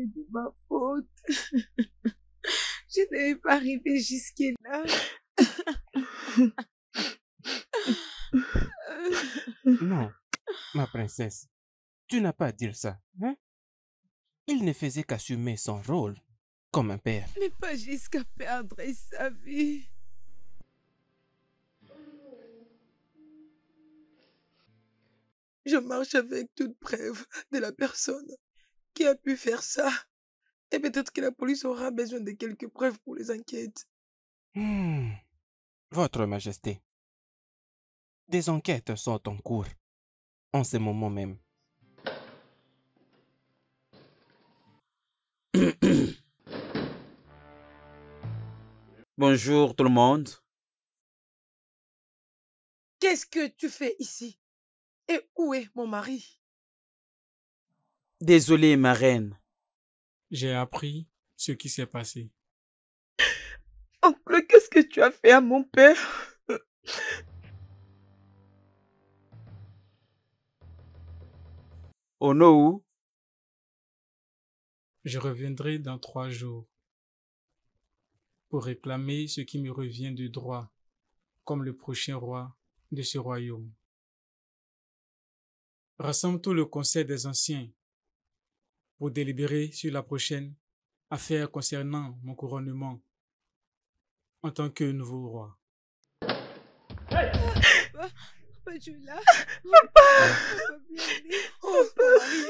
est de ma faute. Je n'avais pas arrivé jusque-là. Non, ma princesse, tu n'as pas à dire ça, hein? Il ne faisait qu'assumer son rôle comme un père. Mais pas jusqu'à perdre sa vie. Je marche avec toute preuve de la personne qui a pu faire ça. Et peut-être que la police aura besoin de quelques preuves pour les enquêtes. Votre Majesté, des enquêtes sont en cours en ce moment même. Bonjour tout le monde. Qu'est-ce que tu fais ici? Et où est mon mari? Désolé, ma reine. J'ai appris ce qui s'est passé. Oncle, qu'est-ce que tu as fait à mon père? Onowu, Je reviendrai dans 3 jours pour réclamer ce qui me revient de droit comme le prochain roi de ce royaume. Rassemble tout le conseil des anciens pour délibérer sur la prochaine affaire concernant mon couronnement en tant que nouveau roi. Papa Jula. Papa, oh, mari.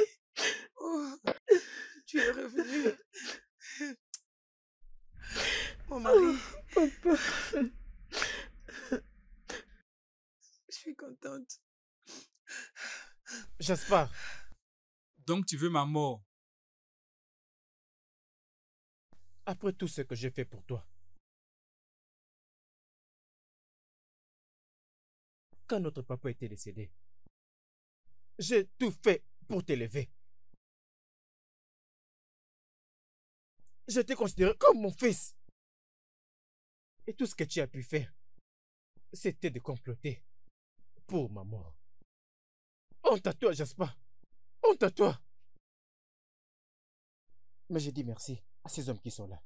Oh, tu es revenu. Mon mari. Oh, papa. Je suis contente. Jasper, Donc tu veux ma mort? après tout ce que j'ai fait pour toi, quand notre papa était décédé, j'ai tout fait pour t'élever. Je t'ai considéré comme mon fils. Et tout ce que tu as pu faire, c'était de comploter pour ma mort. Honte à toi, Jasper. Honte à toi. Mais je dis merci à ces hommes qui sont là,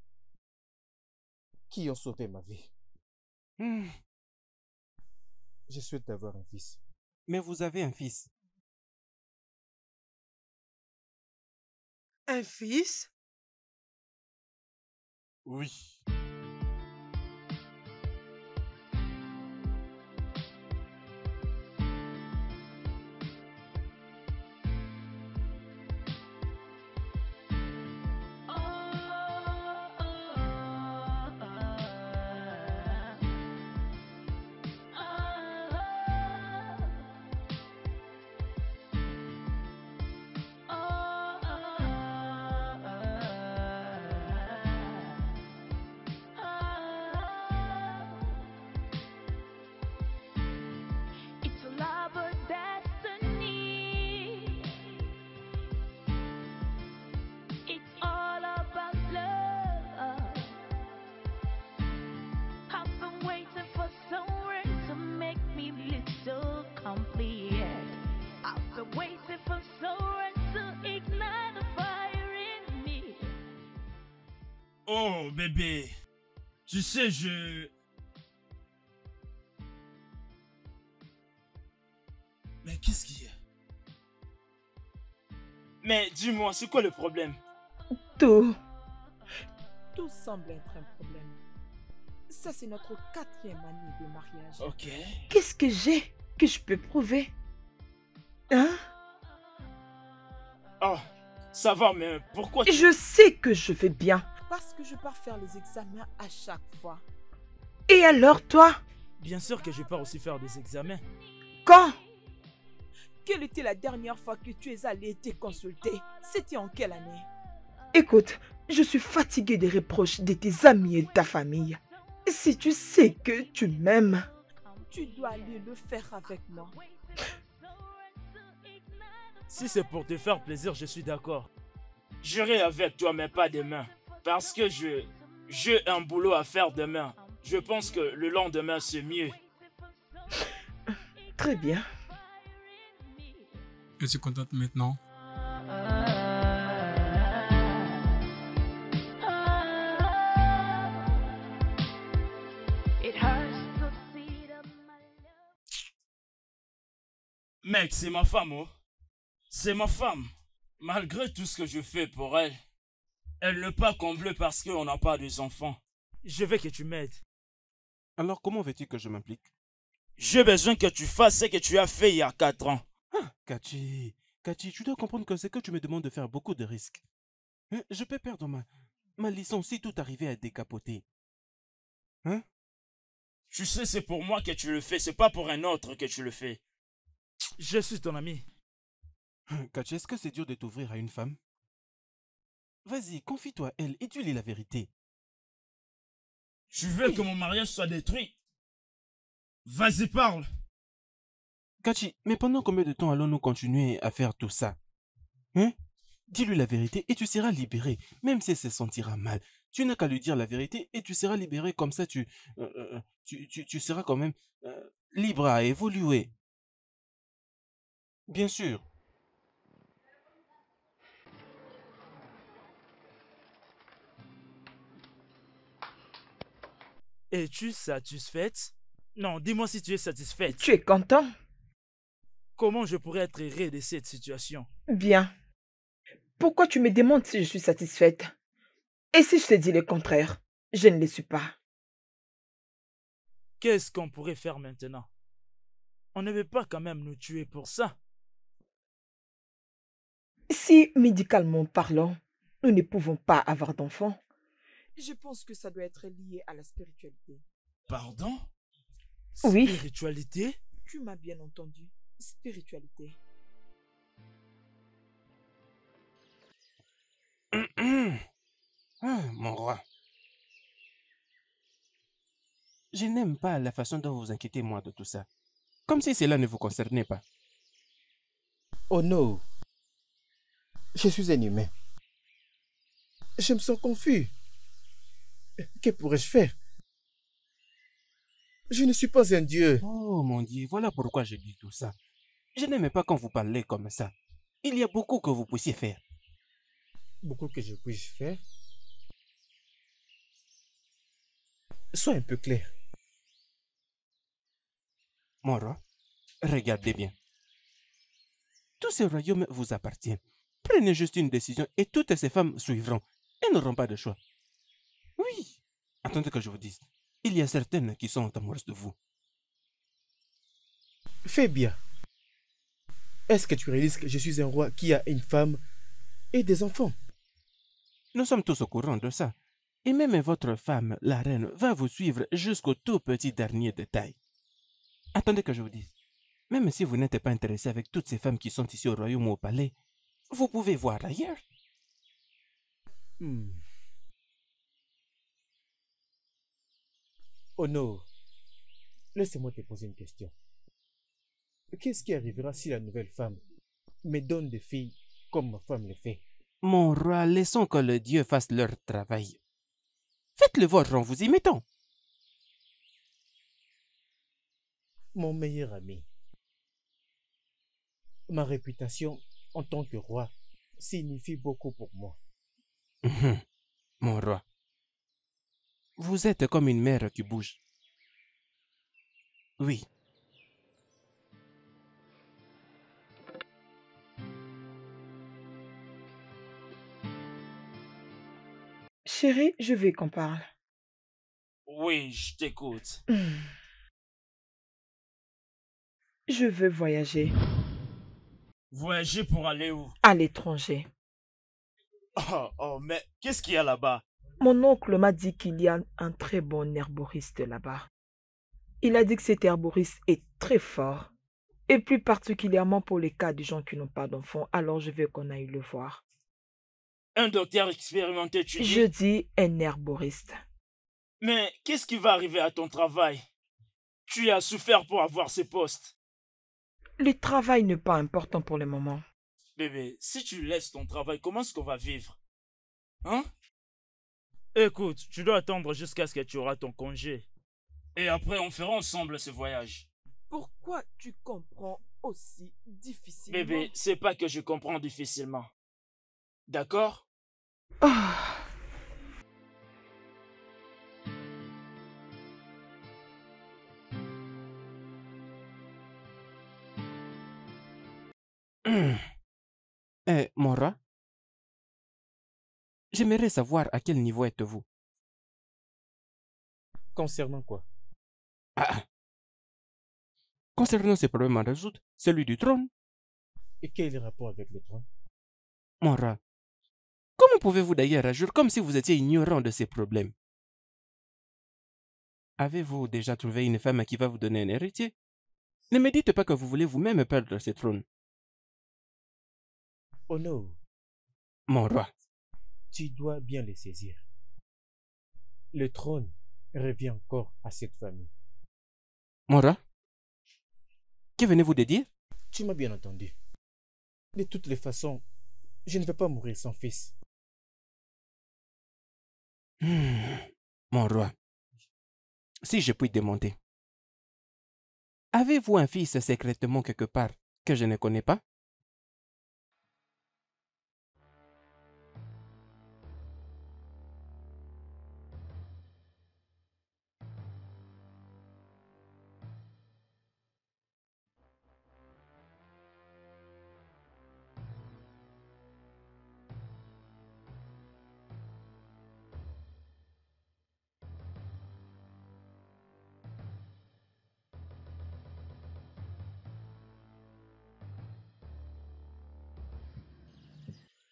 qui ont sauvé ma vie. Je souhaite avoir un fils. Mais vous avez un fils. Un fils? Oui. Oh bébé, tu sais Mais qu'est-ce qu'il y a? Mais dis-moi, c'est quoi le problème? Tout semble être un problème. Ça, c'est notre 4e année de mariage. Ok. Qu'est-ce que j'ai que je peux prouver? Hein? Oh, ça va, mais pourquoi tu... Je sais que je vais bien. Parce que je pars faire les examens à chaque fois. Et alors, toi? Bien sûr que je pars aussi faire des examens. Quand? Quelle était la dernière fois que tu es allé te consulter? C'était en quelle année? Écoute, je suis fatiguée des reproches de tes amis et de ta famille. Si tu sais que tu m'aimes, tu dois aller le faire avec moi. Si c'est pour te faire plaisir, je suis d'accord. J'irai avec toi, mais pas demain. Parce que j'ai un boulot à faire demain. Je pense que le lendemain, c'est mieux. Très bien. Es-tu contente maintenant? Mec, c'est ma femme, oh. C'est ma femme. Malgré tout ce que je fais pour elle, elle n'est pas comblée parce qu'on n'a pas des enfants. Je veux que tu m'aides. Alors comment veux-tu que je m'implique? J'ai besoin que tu fasses ce que tu as fait il y a 4 ans. Ah, Kachi, tu dois comprendre que c'est que tu me demandes de faire beaucoup de risques. Hein, je peux perdre ma licence si tout arrivait à décapoter. Hein? Tu sais, c'est pour moi que tu le fais, c'est pas pour un autre que tu le fais. Je suis ton ami. Kachi, est-ce que c'est dur de t'ouvrir à une femme? Vas-y, confie-toi à elle et dis-lui la vérité. Tu veux que mon mariage soit détruit? Vas-y, parle. Kachi, mais pendant combien de temps allons-nous continuer à faire tout ça? Hein? Dis-lui la vérité et tu seras libéré, même si elle se sentira mal. Tu n'as qu'à lui dire la vérité et tu seras libéré, comme ça tu seras quand même libre à évoluer. Bien sûr. Es-tu satisfaite? Non, dis-moi si tu es satisfaite. Tu es content? Comment je pourrais être heureux de cette situation? Bien. Pourquoi tu me demandes si je suis satisfaite? Et si je te dis le contraire? Je ne le suis pas. Qu'est-ce qu'on pourrait faire maintenant? On ne veut pas quand même nous tuer pour ça. Si, médicalement parlant, nous ne pouvons pas avoir d'enfants, je pense que ça doit être lié à la spiritualité. Pardon? Oui. Spiritualité? Tu m'as bien entendu. Spiritualité. Ah, mon roi. Je n'aime pas la façon dont vous inquiétez moi de tout ça. Comme si cela ne vous concernait pas. Oh non. Je suis un humain. Je me sens confus. Que pourrais-je faire? Je ne suis pas un dieu. Oh mon Dieu, voilà pourquoi je dis tout ça. Je n'aime pas quand vous parlez comme ça. Il y a beaucoup que vous puissiez faire. Beaucoup que je puisse faire. Sois un peu clair. Mon roi, regardez bien. Tout ce royaume vous appartient. Prenez juste une décision et toutes ces femmes suivront. Elles n'auront pas de choix. Oui. Attendez que je vous dise. Il y a certaines qui sont amoureuses de vous. Fais bien. Est-ce que tu réalises que je suis un roi qui a une femme et des enfants? Nous sommes tous au courant de ça. Et même votre femme, la reine, va vous suivre jusqu'au tout petit dernier détail. Attendez que je vous dise. Même si vous n'êtes pas intéressé avec toutes ces femmes qui sont ici au royaume ou au palais, vous pouvez voir ailleurs. Oh non. Laissez-moi te poser une question. Qu'est-ce qui arrivera si la nouvelle femme me donne des filles comme ma femme le fait? Mon roi, laissons que les dieux fassent leur travail. Faites-le vôtre en vous y mettant. Mon meilleur ami. Ma réputation en tant que roi signifie beaucoup pour moi. Mon roi, vous êtes comme une mer qui bouge. Oui. Chérie, je veux qu'on parle. Oui, je t'écoute. Je veux voyager. Voyager pour aller où? À l'étranger. Oh, mais qu'est-ce qu'il y a là-bas? Mon oncle m'a dit qu'il y a un très bon herboriste là-bas. Il a dit que cet herboriste est très fort. Et plus particulièrement pour les cas de gens qui n'ont pas d'enfants. Alors je veux qu'on aille le voir. Un docteur expérimenté, tu dis? Je dis un herboriste. Mais qu'est-ce qui va arriver à ton travail? Tu as souffert pour avoir ce poste. Le travail n'est pas important pour le moment. Bébé, si tu laisses ton travail, comment est-ce qu'on va vivre? Hein? Écoute, tu dois attendre jusqu'à ce que tu auras ton congé. Et après, on fera ensemble ce voyage. Pourquoi tu comprends aussi difficilement? Bébé, c'est pas que je comprends difficilement. D'accord? Ah. Mon rat, j'aimerais savoir à quel niveau êtes-vous. Concernant quoi? Ah, concernant ces problèmes à résoudre, celui du trône, Et quel est le rapport avec le trône? mon rat. Comment pouvez-vous d'ailleurs agir comme si vous étiez ignorant de ces problèmes? Avez-vous déjà trouvé une femme qui va vous donner un héritier? Ne me dites pas que vous voulez vous-même perdre ce trône. Oh non, Mon roi, tu dois bien le saisir. Le trône revient encore à cette famille. mon rat, que venez-vous de dire? Tu m'as bien entendu. De toutes les façons, je ne vais pas mourir sans fils. Mon roi, si je puis demander, avez-vous un fils secrètement quelque part que je ne connais pas?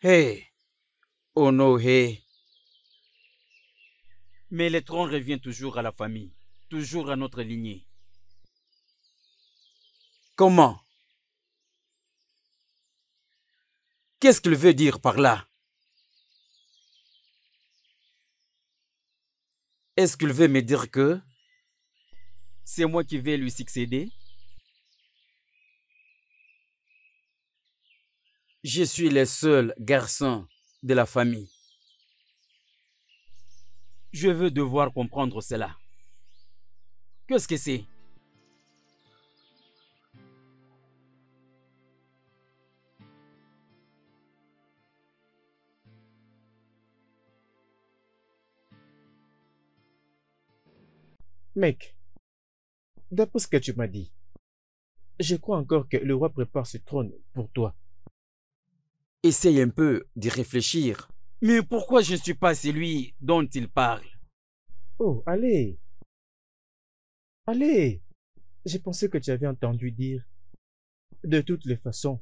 Hé, oh no, hé. Mais le trône revient toujours à la famille, toujours à notre lignée. Comment? Qu'est-ce qu'il veut dire par là? Est-ce qu'il veut me dire que c'est moi qui vais lui succéder? Je suis le seul garçon de la famille. Je veux devoir comprendre cela. Qu'est-ce que c'est? Mec, d'après ce que tu m'as dit, je crois encore que le roi prépare ce trône pour toi. Essaye un peu d'y réfléchir. Mais pourquoi je ne suis pas celui dont il parle? Oh, allez. Allez. J'ai pensé que tu avais entendu dire. De toutes les façons,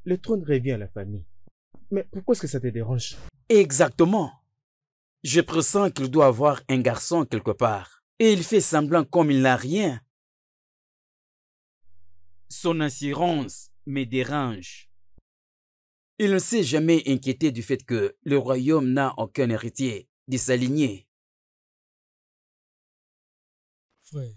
le trône revient à la famille. Mais pourquoi est-ce que ça te dérange? Exactement. Je pressens qu'il doit avoir un garçon quelque part. Et il fait semblant comme il n'a rien. Son assurance me dérange. Il ne s'est jamais inquiété du fait que le royaume n'a aucun héritier de sa lignée. Frère,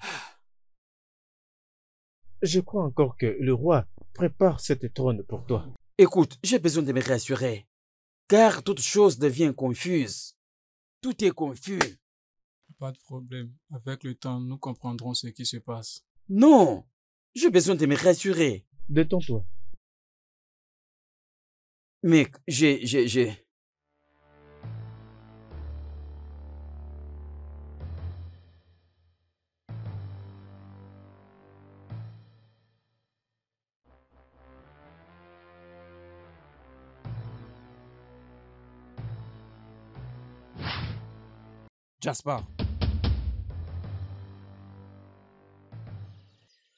Je crois encore que le roi prépare cette trône pour toi. Écoute, j'ai besoin de me rassurer. Car toute chose devient confuse. Tout est confus. pas de problème. Avec le temps, nous comprendrons ce qui se passe. Non, j'ai besoin de me rassurer. Détends-toi. Mec, Jasper,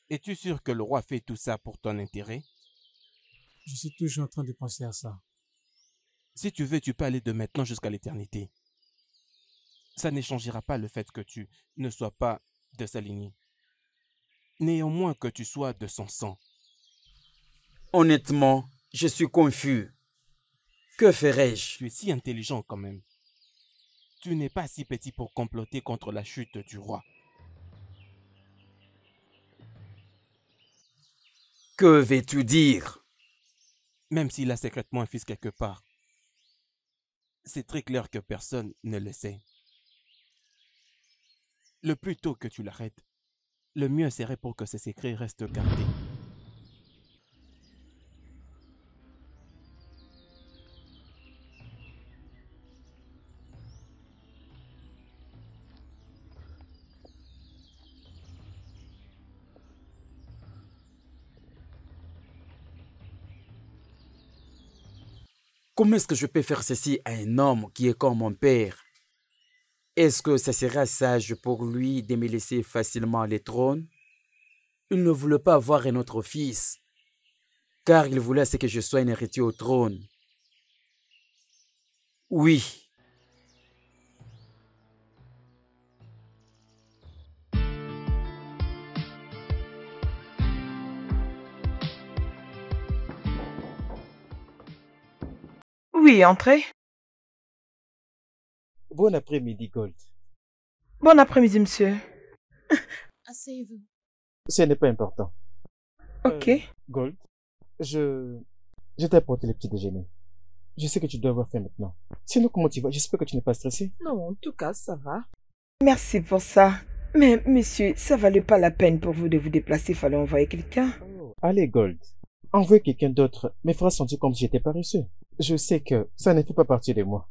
es-tu sûr que le roi fait tout ça pour ton intérêt? Je suis toujours en train de penser à ça. Si tu veux, tu peux aller de maintenant jusqu'à l'éternité. Ça ne changera pas le fait que tu ne sois pas de sa lignée. Néanmoins que tu sois de son sang. honnêtement, je suis confus. Que ferais-je? Tu es si intelligent quand même. Tu n'es pas si petit pour comploter contre la chute du roi. Que veux-tu dire? Même s'il a secrètement un fils quelque part. C'est très clair que personne ne le sait. Le plus tôt que tu l'arrêtes, le mieux serait pour que ces secrets restent gardés. Comment est-ce que je peux faire ceci à un homme qui est comme mon père? Est-ce que ça sera sage pour lui de me laisser facilement le trône? Il ne voulait pas avoir un autre fils, car il voulait que je sois un héritier au trône. Oui. Oui, entrez. Bon après-midi, Gold. Bon après-midi, monsieur. Asseyez-vous. Ce n'est pas important. Ok. Gold, je t'ai apporté le petit déjeuner. Je sais que tu dois avoir faim maintenant. Sinon, comment tu vas? J'espère que tu n'es pas stressé. Non, en tout cas, ça va. Merci pour ça. Mais, monsieur, ça valait pas la peine pour vous de vous déplacer. Il fallait envoyer quelqu'un. Allez, Gold. Envoie quelqu'un d'autre me fera sentir comme si j'étais paresseux. Je sais que ça ne fait pas partie de moi.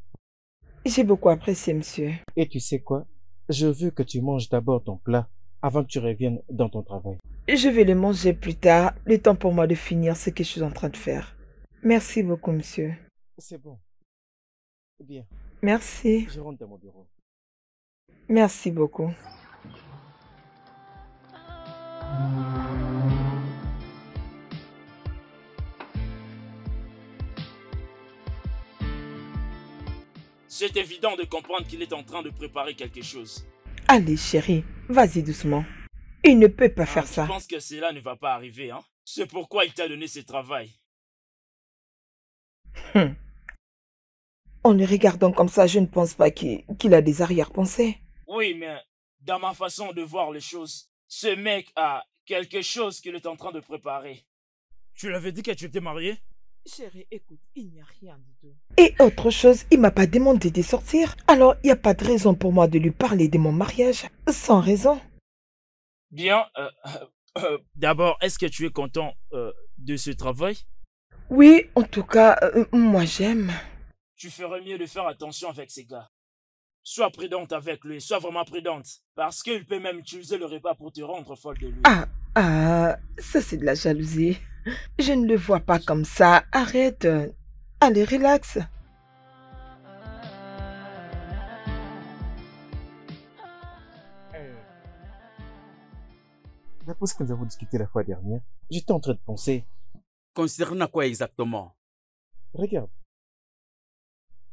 J'ai beaucoup apprécié, monsieur. Et tu sais quoi? Je veux que tu manges d'abord ton plat avant que tu reviennes dans ton travail. Je vais le manger plus tard. Le temps pour moi de finir ce que je suis en train de faire. Merci beaucoup, monsieur. C'est bon. Bien, Merci. je rentre dans mon bureau. Merci beaucoup. C'est évident de comprendre qu'il est en train de préparer quelque chose. Allez, chérie, vas-y doucement. Il ne peut pas faire Tu ça. penses que cela ne va pas arriver, hein? C'est pourquoi il t'a donné ce travail. En le regardant comme ça, je ne pense pas qu'il a des arrière-pensées. Oui, mais dans ma façon de voir les choses, ce mec a quelque chose qu'il est en train de préparer. Tu l'avais dit que tu étais marié? Chérie, écoute, il n'y a rien du tout. Et autre chose, il m'a pas demandé de sortir. Alors, il n'y a pas de raison pour moi de lui parler de mon mariage. Sans raison. Bien, d'abord, est-ce que tu es content de ce travail? Oui, en tout cas, moi j'aime. Tu ferais mieux de faire attention avec ces gars. Sois prudente avec lui, sois vraiment prudente. Parce qu'il peut même utiliser le repas pour te rendre folle de lui. Ça c'est de la jalousie. Je ne le vois pas comme ça. Arrête. Allez, relax. D'après ce que nous avons discuté la fois dernière, j'étais en train de penser. Concernant quoi exactement? Regarde.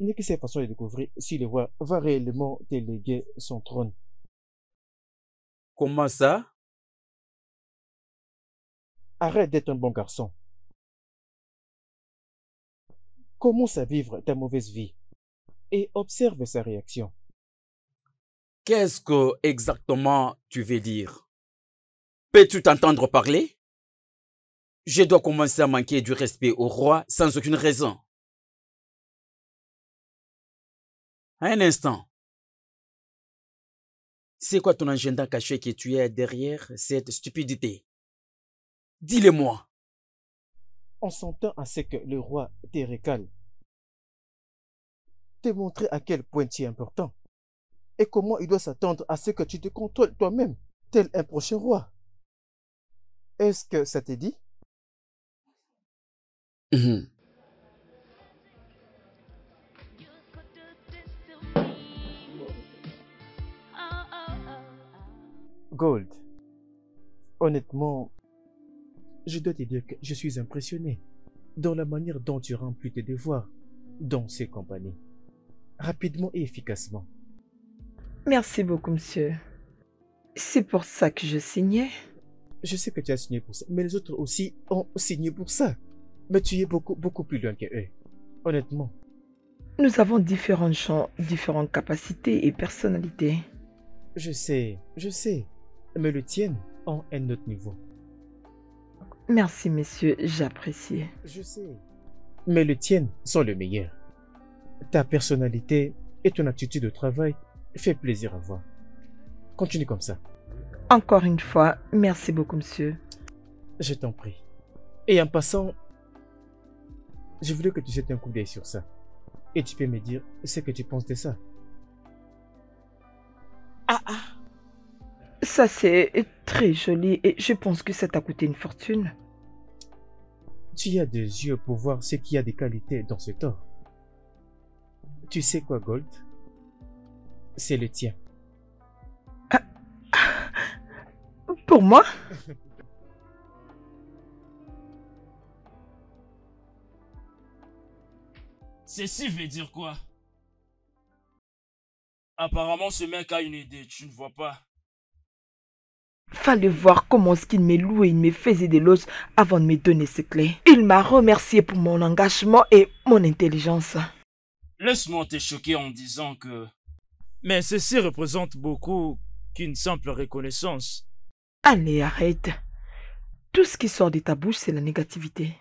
Il n'y a que cette façon de découvrir si le roi va réellement déléguer son trône. Comment ça? Arrête d'être un bon garçon. Commence à vivre ta mauvaise vie et observe sa réaction. Qu'est-ce que exactement tu veux dire? Peux-tu t'entendre parler? Je dois commencer à manquer du respect au roi sans aucune raison. Un instant. C'est quoi ton agenda caché que tu es derrière cette stupidité? Dis-le-moi. On s'entend à ce que le roi te récale. Te montrer à quel point tu es important. Et comment il doit s'attendre à ce que tu te contrôles toi-même, tel un prochain roi. Est-ce que ça te dit? Gold, honnêtement, je dois te dire que je suis impressionné dans la manière dont tu remplis tes devoirs dans ces compagnies, rapidement et efficacement. Merci beaucoup, monsieur. C'est pour ça que je signais. Je sais que tu as signé pour ça, mais les autres aussi ont signé pour ça. Mais tu es beaucoup plus loin qu'eux. Honnêtement. Nous avons différents champs, différentes capacités et personnalités. Je sais. Mais le tien en un autre niveau. Merci, messieurs, j'apprécie. Je sais. Mais le tien sont le meilleur. Ta personnalité et ton attitude de travail fait plaisir à voir. Continue comme ça. Encore une fois, merci beaucoup, monsieur. Je t'en prie. Et en passant, je voulais que tu jettes un coup d'œil sur ça. Et tu peux me dire ce que tu penses de ça. Ça, c'est très joli et je pense que ça t'a coûté une fortune. Tu as des yeux pour voir ce qu'il y a des qualités dans cet or. Tu sais quoi, Gold? C'est le tien. Pour moi? Ceci veut dire quoi? Apparemment, ce mec a une idée, tu ne vois pas. Fallait voir comment est-ce qu'il me louait, il me faisait des loges avant de me donner ses clés. Il m'a remercié pour mon engagement et mon intelligence. Laisse-moi te choquer en disant que... Mais ceci représente beaucoup qu'une simple reconnaissance. Allez, arrête. Tout ce qui sort de ta bouche, c'est la négativité.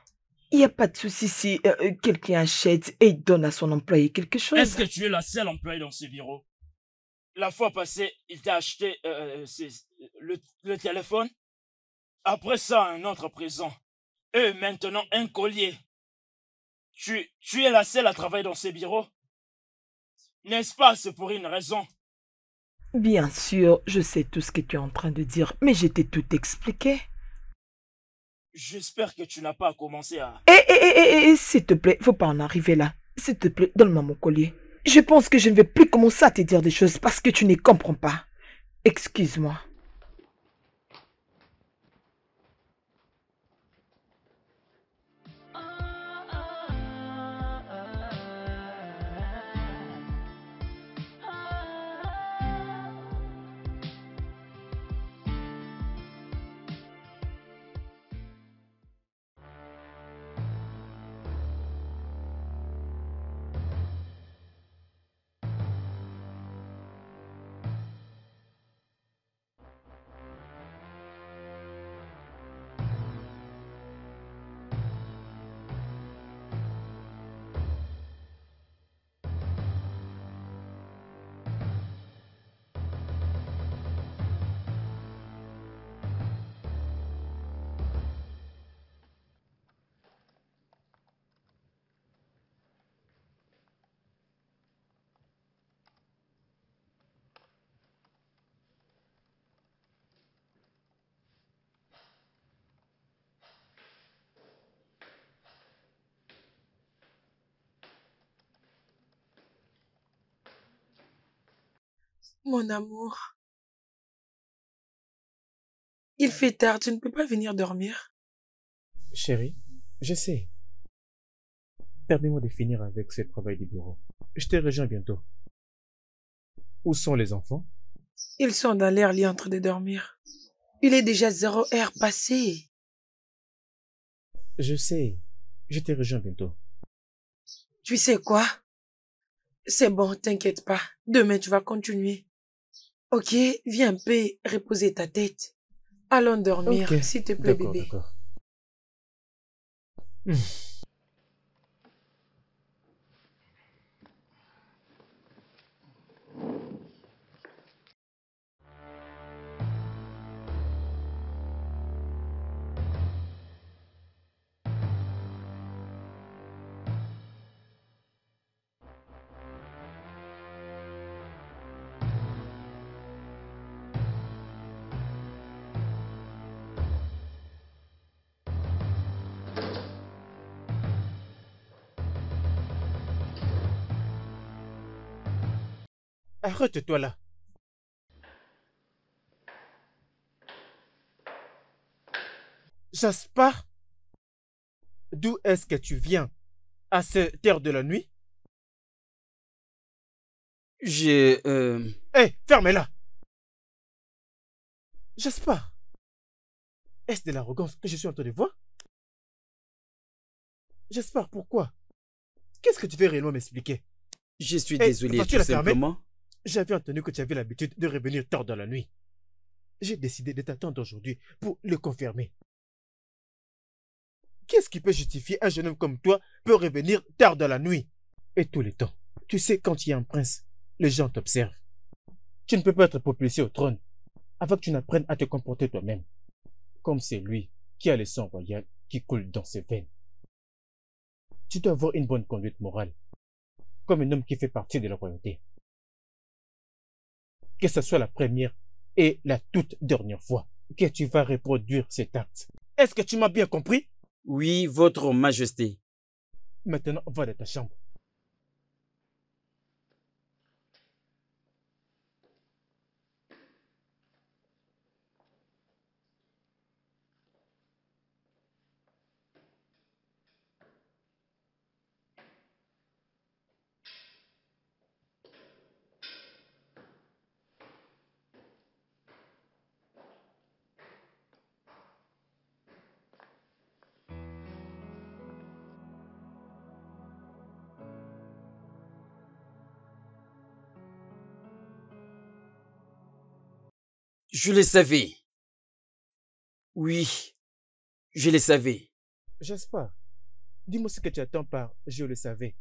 Il n'y a pas de souci si quelqu'un achète et donne à son employé quelque chose. Est-ce que tu es la seule employée dans ce bureau? La fois passée, il t'a acheté le téléphone. Après ça, un autre présent. Et maintenant, un collier. Tu es la seule à travailler dans ce bureau? N'est-ce pas? C'est pour une raison. Bien sûr, je sais tout ce que tu es en train de dire, mais je t'ai tout expliqué. J'espère que tu n'as pas commencé à... S'il te plaît, faut pas en arriver là. S'il te plaît, donne-moi mon collier. Je pense que je ne vais plus commencer à te dire des choses parce que tu ne comprends pas. Excuse-moi. Mon amour, il fait tard, tu ne peux pas venir dormir. Chérie, je sais. Permets-moi de finir avec ce travail du bureau. Je te rejoins bientôt. Où sont les enfants? Ils sont dans leur lit en train de dormir. Il est déjà 0 heure passée. Je sais. Je te rejoins bientôt. Tu sais quoi? C'est bon, t'inquiète pas. Demain, tu vas continuer. Ok, viens un peu reposer ta tête. Allons dormir, Ok, s'il te plaît, d'accord, bébé. d'accord. Arrête-toi là. Jaspar, d'où est-ce que tu viens à cette heure de la nuit? J'ai... Hé, fermez-la. Jaspar, est-ce de l'arrogance que je suis en train de voir? Jaspar, pourquoi? Qu'est-ce que tu veux réellement m'expliquer? Je suis Hey, désolé, vas-tu tout la fermer? simplement. J'avais entendu que tu avais l'habitude de revenir tard dans la nuit. J'ai décidé de t'attendre aujourd'hui pour le confirmer. Qu'est-ce qui peut justifier un jeune homme comme toi peut revenir tard dans la nuit? Et tous les temps. Tu sais, quand il y a un prince, les gens t'observent. Tu ne peux pas être propulsé au trône avant que tu n'apprennes à te comporter toi-même. Comme c'est lui qui a le sang royal qui coule dans ses veines. Tu dois avoir une bonne conduite morale, comme un homme qui fait partie de la royauté. Que ce soit la première et la toute dernière fois que tu vas reproduire cet acte. Est-ce que tu m'as bien compris? Oui, votre majesté. Maintenant, va dans ta chambre. Je le savais. Oui, je le savais. Jasper, dis-moi ce que tu attends par « je le savais ».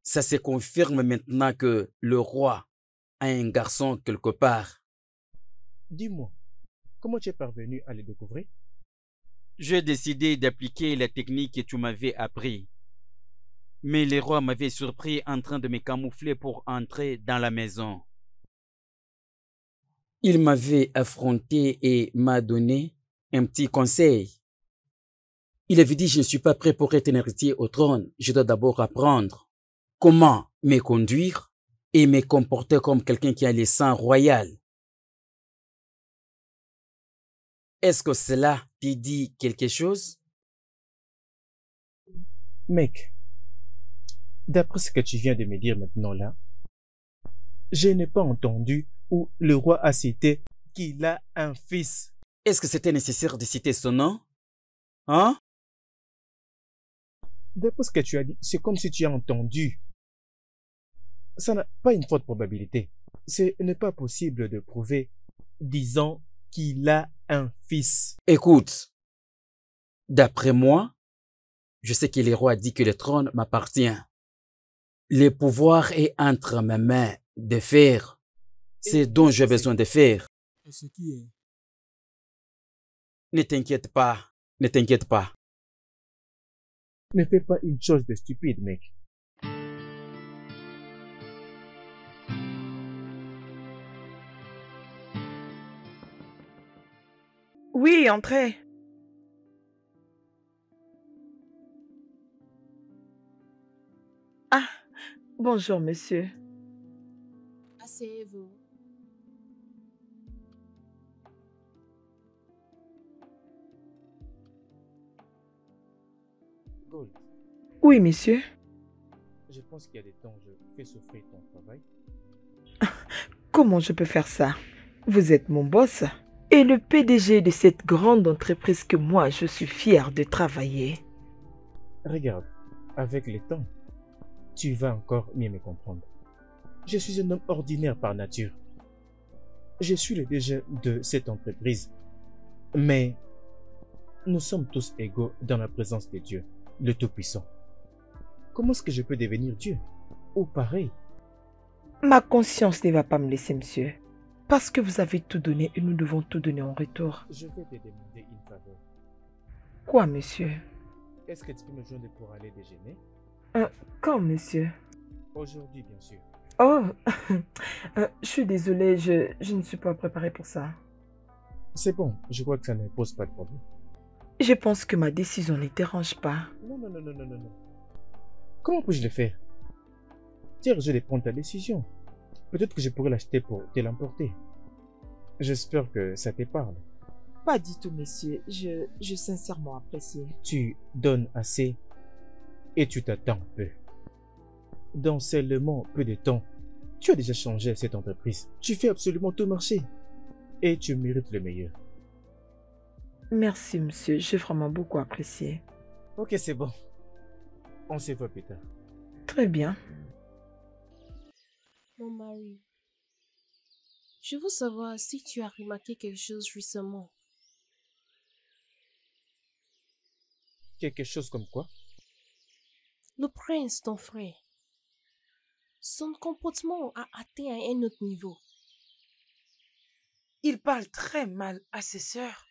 Ça se confirme maintenant que le roi a un garçon quelque part. Dis-moi, comment tu es parvenu à le découvrir? J'ai décidé d'appliquer la technique que tu m'avais appris. Mais le roi m'avait surpris en train de me camoufler pour entrer dans la maison. Il m'avait affronté et m'a donné un petit conseil. Il avait dit, je ne suis pas prêt pour être un héritier au trône. Je dois d'abord apprendre comment me conduire et me comporter comme quelqu'un qui a le sang royal. Est-ce que cela te dit quelque chose? Mec, d'après ce que tu viens de me dire maintenant là, je n'ai pas entendu où le roi a cité qu'il a un fils. Est-ce que c'était nécessaire de citer son nom? Hein? D'après ce que tu as dit, c'est comme si tu as entendu. Ça n'a pas une forte probabilité. Ce n'est pas possible de prouver disant qu'il a un fils. Écoute, d'après moi, je sais que le roi dit que le trône m'appartient. Le pouvoir est entre mes mains de faire ce dont j'ai besoin de faire. Et ce qui est. Ne t'inquiète pas, ne t'inquiète pas. Ne fais pas une chose de stupide, mec. Oui, entrez. Ah, bonjour, monsieur. Asseyez-vous. Gold, Oui, monsieur. je pense qu'il y a des temps je fais souffrir ton travail. Comment je peux faire ça? Vous êtes mon boss et le PDG de cette grande entreprise que moi, je suis fier de travailler. Regarde, avec le temps, tu vas encore mieux me comprendre. Je suis un homme ordinaire par nature. Je suis le DG de cette entreprise. Mais nous sommes tous égaux dans la présence de Dieu, le Tout-Puissant. Comment est-ce que je peux devenir Dieu? Ou pareil? Ma conscience ne va pas me laisser, monsieur. Parce que vous avez tout donné et nous devons tout donner en retour. Je vais te demander une faveur. Quoi, monsieur? Est-ce que tu peux me joindre pour aller déjeuner? Quand, monsieur? Aujourd'hui, bien sûr. Oh, je suis désolée, je ne suis pas préparée pour ça. C'est bon, je crois que ça ne pose pas de problème. Je pense que ma décision ne dérange pas. Non, non, non, non, non, non, non. Comment puis-je le faire? Tiens, je vais prendre ta décision. Peut-être que je pourrais l'acheter pour te l'emporter. J'espère que ça te parle. Pas du tout, monsieur. Je sincèrement apprécie. Tu donnes assez et tu t'attends peu. Dans seulement peu de temps, tu as déjà changé cette entreprise. Tu fais absolument tout marcher. Et tu mérites le meilleur. Merci, monsieur. J'ai vraiment beaucoup apprécié. Ok, c'est bon. On se voit plus tard. Très bien. Mon mari, je veux savoir si tu as remarqué quelque chose récemment. Quelque chose comme quoi? Le prince, ton frère, son comportement a atteint un autre niveau. Il parle très mal à ses sœurs.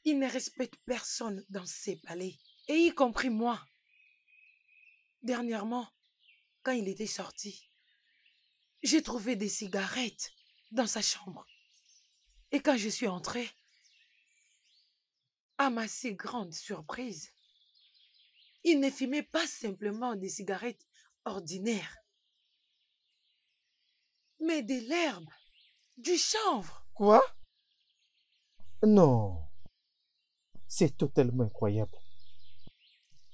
Il ne respecte personne dans ses palais, et y compris moi. Dernièrement, quand il était sorti, j'ai trouvé des cigarettes dans sa chambre. Et quand je suis entrée, à ma si grande surprise, il ne fumait pas simplement des cigarettes ordinaires, mais de l'herbe, du chanvre. Quoi? Non. C'est totalement incroyable.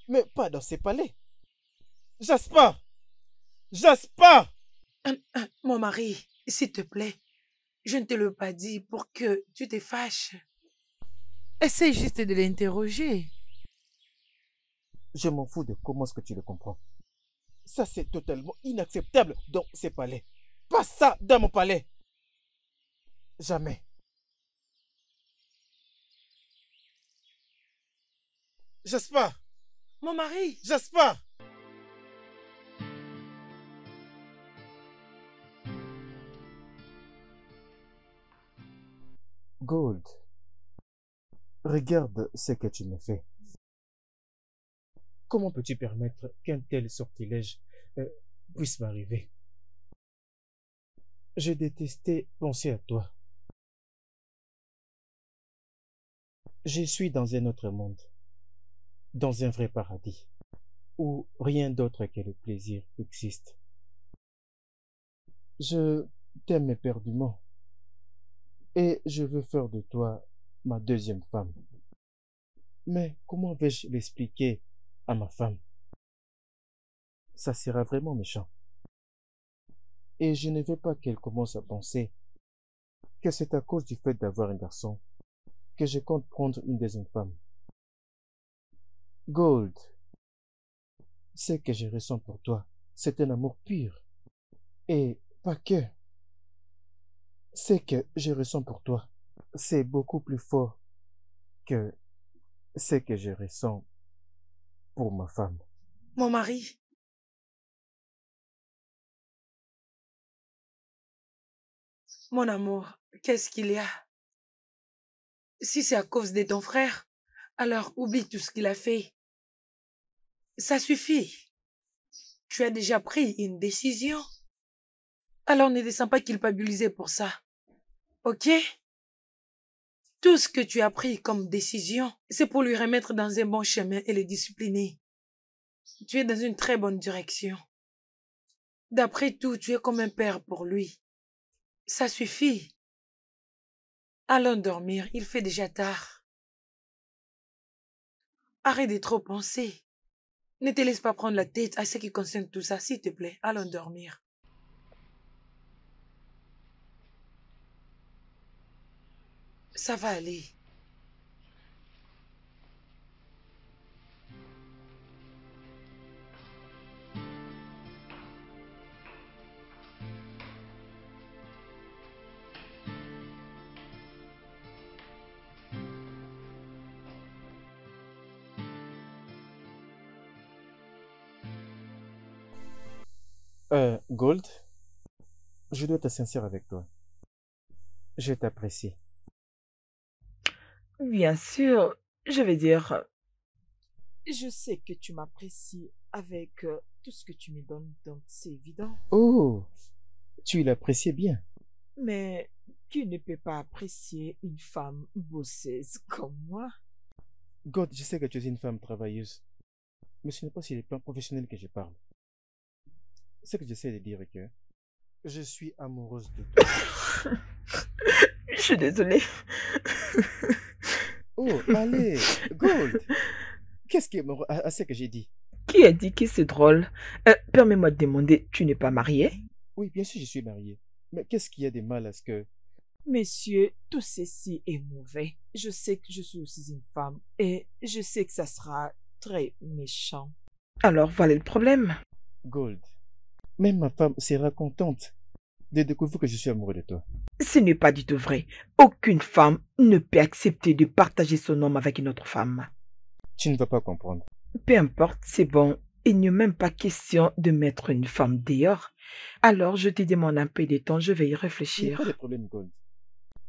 Mais pas dans ces palais. Jasper! Jasper! Mon mari, s'il te plaît, je ne te l'ai pas dit pour que tu te fâches. Essaye juste de l'interroger. Je m'en fous de comment est-ce que tu le comprends. Ça, c'est totalement inacceptable dans ces palais. Pas ça dans mon palais. Jamais. Jasper! Mon mari! Jasper! Gold, regarde ce que tu me fais. Comment peux-tu permettre qu'un tel sortilège puisse m'arriver? Je détestais penser à toi. Je suis dans un autre monde, dans un vrai paradis, où rien d'autre que le plaisir existe. Je t'aime éperdument, et je veux faire de toi ma deuxième femme. Mais comment vais-je l'expliquer à ma femme? Ça sera vraiment méchant. Et je ne veux pas qu'elle commence à penser que c'est à cause du fait d'avoir un garçon que je compte prendre une deuxième femme. Gold, ce que je ressens pour toi, c'est un amour pur. Et pas que. Ce que je ressens pour toi, c'est beaucoup plus fort que ce que je ressens pour ma femme. Mon mari. Mon amour, qu'est-ce qu'il y a? Si c'est à cause de ton frère, alors oublie tout ce qu'il a fait. Ça suffit. Tu as déjà pris une décision. Alors ne descends pas culpabiliser pour ça. Ok? Tout ce que tu as pris comme décision, c'est pour lui remettre dans un bon chemin et le discipliner. Tu es dans une très bonne direction. D'après tout, tu es comme un père pour lui. Ça suffit. Allons dormir, il fait déjà tard. Arrête de trop penser. Ne te laisse pas prendre la tête à ce qui concerne tout ça, s'il te plaît. Allons dormir. Ça va aller. Gold, je dois être sincère avec toi. Je t'apprécie. Bien sûr, je vais dire, je sais que tu m'apprécies avec tout ce que tu me donnes, donc c'est évident. Oh, tu l'appréciais bien. Mais qui ne peut pas apprécier une femme bosseuse comme moi? Gold, je sais que tu es une femme travailleuse, mais ce n'est pas sur les plans professionnels que je parle. Ce que j'essaie de dire est que je suis amoureuse de toi. Je suis désolée. Oh, allez, Gold, qu'est-ce qui est à ce que j'ai dit? Qui a dit que c'est drôle? Permets-moi de demander, tu n'es pas marié? Oui, bien sûr, je suis marié. Mais qu'est-ce qu'il y a de mal à ce que... Messieurs, tout ceci est mauvais. Je sais que je suis aussi une femme et je sais que ça sera très méchant. Alors, voilà le problème. Gold, même ma femme sera contente de découvrir que je suis amoureux de toi. Ce n'est pas du tout vrai. Aucune femme ne peut accepter de partager son homme avec une autre femme. Tu ne vas pas comprendre. Peu importe, c'est bon. Il n'y a même pas question de mettre une femme dehors. Alors, je te demande un peu de temps, je vais y Il n'y a réfléchir. pas de problème, Gold.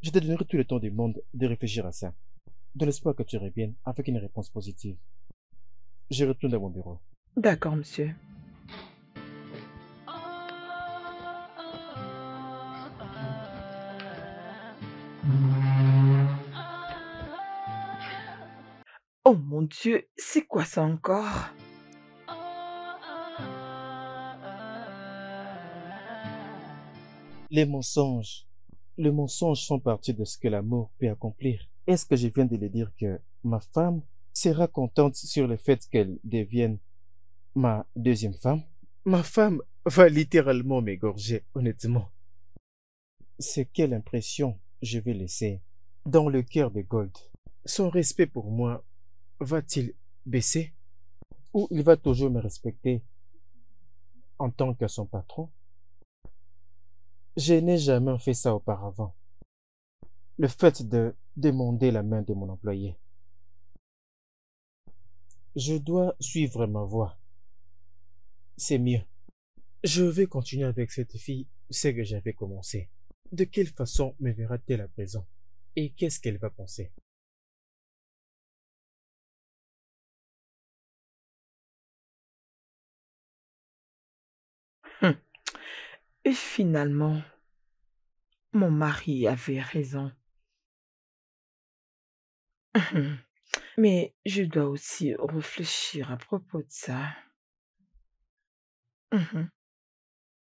Je te donnerai tout le temps du monde de réfléchir à ça. Dans l'espoir que tu reviennes avec une réponse positive. Je retourne à mon bureau. D'accord, monsieur. Oh mon Dieu, c'est quoi ça encore? Les mensonges font partie de ce que l'amour peut accomplir. Est-ce que je viens de le dire que ma femme sera contente sur le fait qu'elle devienne ma deuxième femme? Ma femme va littéralement m'égorger, honnêtement. C'est quelle impression je vais laisser dans le cœur de Gold? Son respect pour moi va-t-il baisser? Ou il va toujours me respecter en tant que son patron? Je n'ai jamais fait ça auparavant. le fait de demander la main de mon employé. Je dois suivre ma voie. C'est mieux. Je vais continuer avec cette fille, ce que j'avais commencé. De quelle façon me verra-t-elle à présent? Et qu'est-ce qu'elle va penser? Et finalement, mon mari avait raison. Mais je dois aussi réfléchir à propos de ça.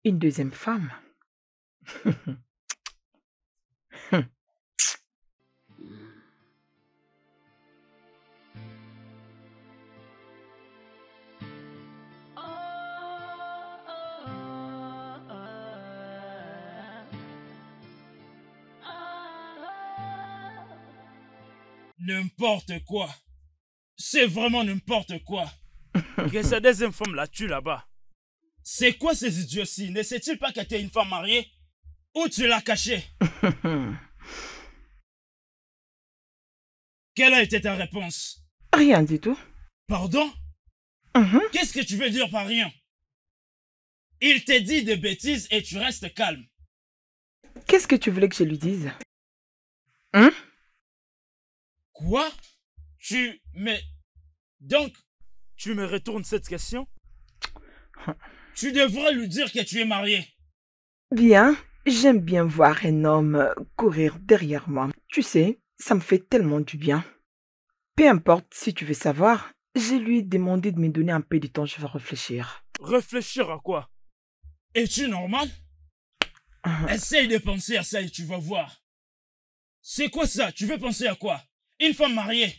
Une deuxième femme. N'importe quoi. C'est vraiment n'importe quoi. Que sa deuxième femme la tue là-bas. C'est quoi ces idioties? Ne sait-il pas que t'es une femme mariée? Ou tu l'as cachée? Quelle a été ta réponse? Rien du tout. Pardon? Qu'est-ce que tu veux dire par rien? Il t'a dit des bêtises et tu restes calme. Qu'est-ce que tu voulais que je lui dise? Quoi? Donc, tu me retournes cette question? Tu devrais lui dire que tu es marié. Bien, j'aime bien voir un homme courir derrière moi. Tu sais, ça me fait tellement du bien. Peu importe si tu veux savoir, je lui ai demandé de me donner un peu de temps, je vais réfléchir. Réfléchir à quoi? Es-tu normal? Essaye de penser à ça et tu vas voir. C'est quoi ça? Tu veux penser à quoi? Une femme mariée?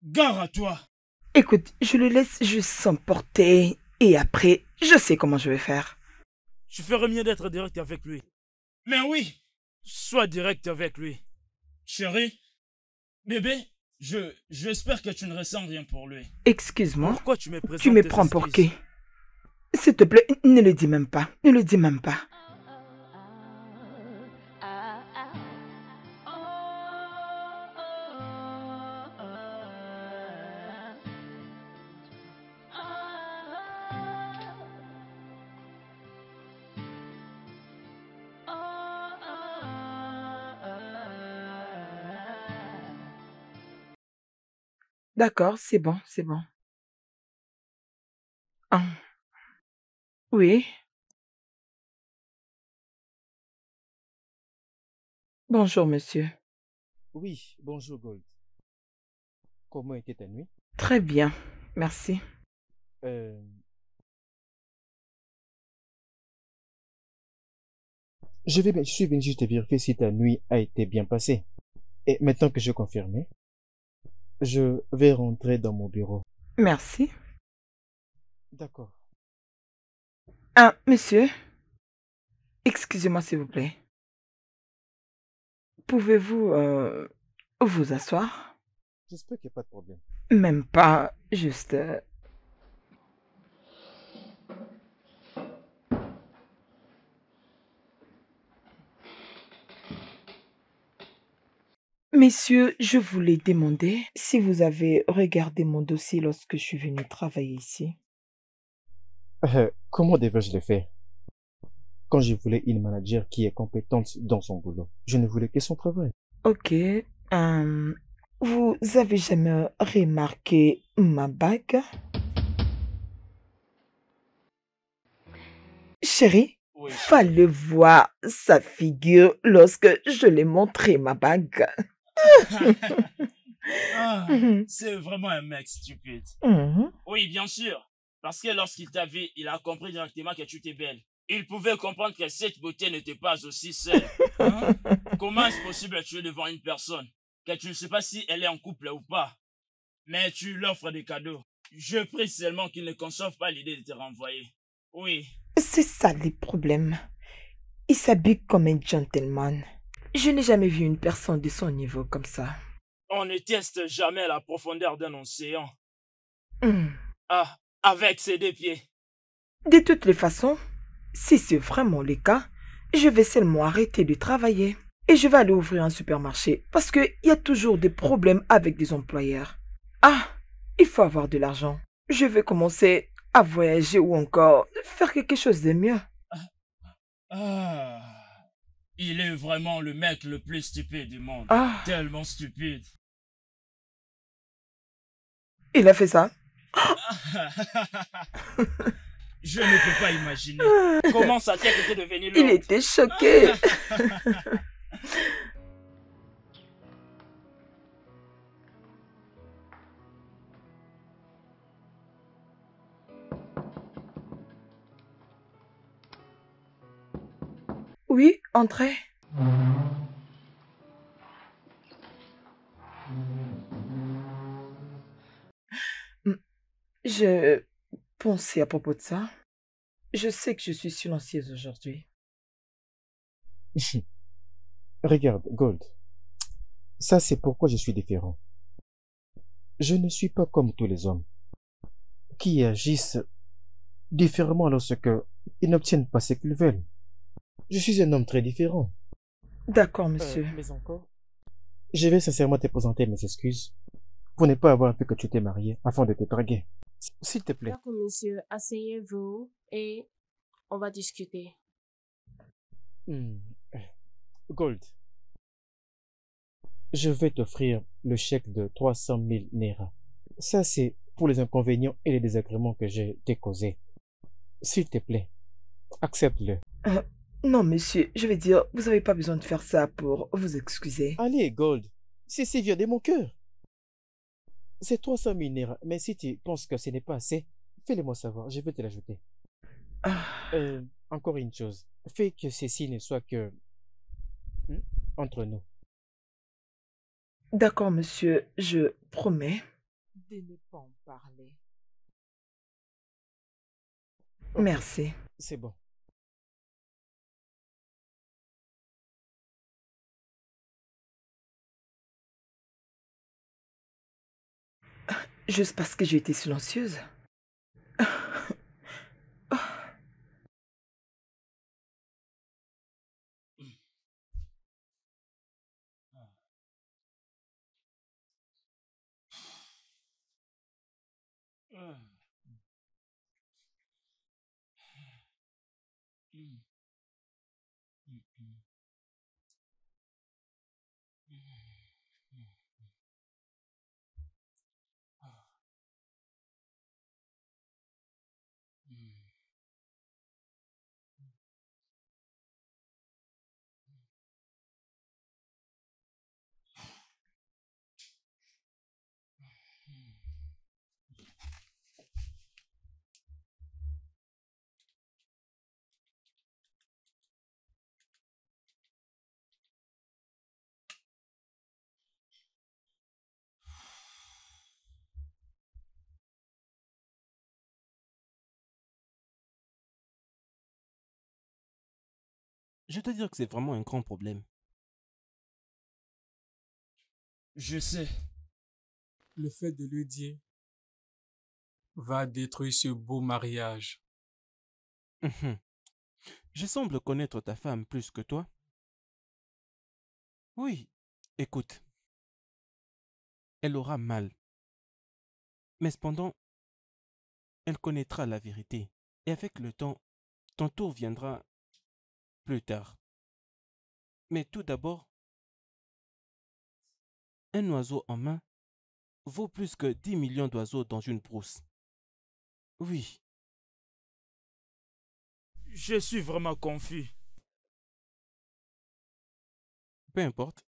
Gare à toi. Écoute, je le laisse juste s'emporter et après, je sais comment je vais faire. Tu ferais mieux d'être direct avec lui. Mais oui. Sois direct avec lui. Chérie, bébé, j'espère que tu ne ressens rien pour lui. Excuse-moi. Pourquoi tu me présentes Tu me prends pour qui? S'il te plaît, ne le dis même pas. Ne le dis même pas. D'accord, c'est bon, c'est bon. Ah. Oui. Bonjour, monsieur. Oui, bonjour Gold. Comment était ta nuit? Très bien, merci. Je suis venu juste vérifier si ta nuit a été bien passée. Et maintenant que je confirme, je vais rentrer dans mon bureau. Merci. D'accord. Ah, monsieur. Excusez-moi, s'il vous plaît. Pouvez-vous vous asseoir? J'espère qu'il n'y a pas de problème. Même pas, juste... Messieurs, je voulais demander si vous avez regardé mon dossier lorsque je suis venu travailler ici. Comment devrais-je le faire? Quand je voulais une manager qui est compétente dans son boulot, je ne voulais que son travail. Ok. Vous avez jamais remarqué ma bague? Chérie, Oui. fallait voir sa figure lorsque je lui ai montré ma bague. C'est vraiment un mec stupide. Mhm. Oui, bien sûr. Parce que lorsqu'il t'a vu, il a compris directement que tu étais belle. Il pouvait comprendre que cette beauté n'était pas aussi seule. Hein? Comment est-ce possible que tu es devant une personne, que tu ne sais pas si elle est en couple ou pas, mais tu l'offres des cadeaux? Je prie seulement qu'il ne conçoive pas l'idée de te renvoyer. Oui. C'est ça le problème. Il s'habille comme un gentleman. Je n'ai jamais vu une personne de son niveau comme ça. On ne teste jamais la profondeur d'un océan. Hmm. Ah, avec ses deux pieds. De toutes les façons, si c'est vraiment le cas, je vais seulement arrêter de travailler. et je vais aller ouvrir un supermarché parce qu'il y a toujours des problèmes avec des employeurs. Ah, il faut avoir de l'argent. Je vais commencer à voyager ou encore faire quelque chose de mieux. Ah, il est vraiment le mec le plus stupide du monde. Ah, Tellement stupide. il a fait ça. Je ne peux pas imaginer comment sa tête était devenue Il lourde. était choqué. Oui, entrez. Hmm, je pensais à propos de ça. Je sais que je suis silencieuse aujourd'hui. Regarde, Gold, ça c'est pourquoi je suis différent. Je ne suis pas comme tous les hommes qui agissent différemment lorsque ils n'obtiennent pas ce qu'ils veulent. Je suis un homme très différent. D'accord, monsieur. Mais encore, je vais sincèrement te présenter mes excuses pour ne pas avoir vu que tu t'es marié afin de te draguer. S'il te plaît. D'accord, monsieur, asseyez-vous et on va discuter. Hmm. Gold, je vais t'offrir le chèque de 300 000 Naira. Ça, c'est pour les inconvénients et les désagréments que j'ai t'ai causés. S'il te plaît, accepte-le. Euh, non, monsieur, je vais dire, vous n'avez pas besoin de faire ça pour vous excuser. Allez, Gold, c'est vient de mon cœur. C'est 300 000 Naira, mais si tu penses que ce n'est pas assez, fais-le-moi savoir, je vais te l'ajouter. Ah, Encore une chose, fais que ceci ne soit que entre nous. d'accord, monsieur, je promets de ne pas en parler. Ok, Merci. c'est bon. Juste parce que j'ai été silencieuse. Je dois dire que c'est vraiment un grand problème. Je sais. Le fait de lui dire va détruire ce beau mariage. Mhm. Je semble connaître ta femme plus que toi. Oui, écoute, elle aura mal. Mais cependant, elle connaîtra la vérité. Et avec le temps, ton tour viendra plus tard. Mais tout d'abord, un oiseau en main vaut plus que 10 millions d'oiseaux dans une brousse. Oui, Je suis vraiment confus. peu importe.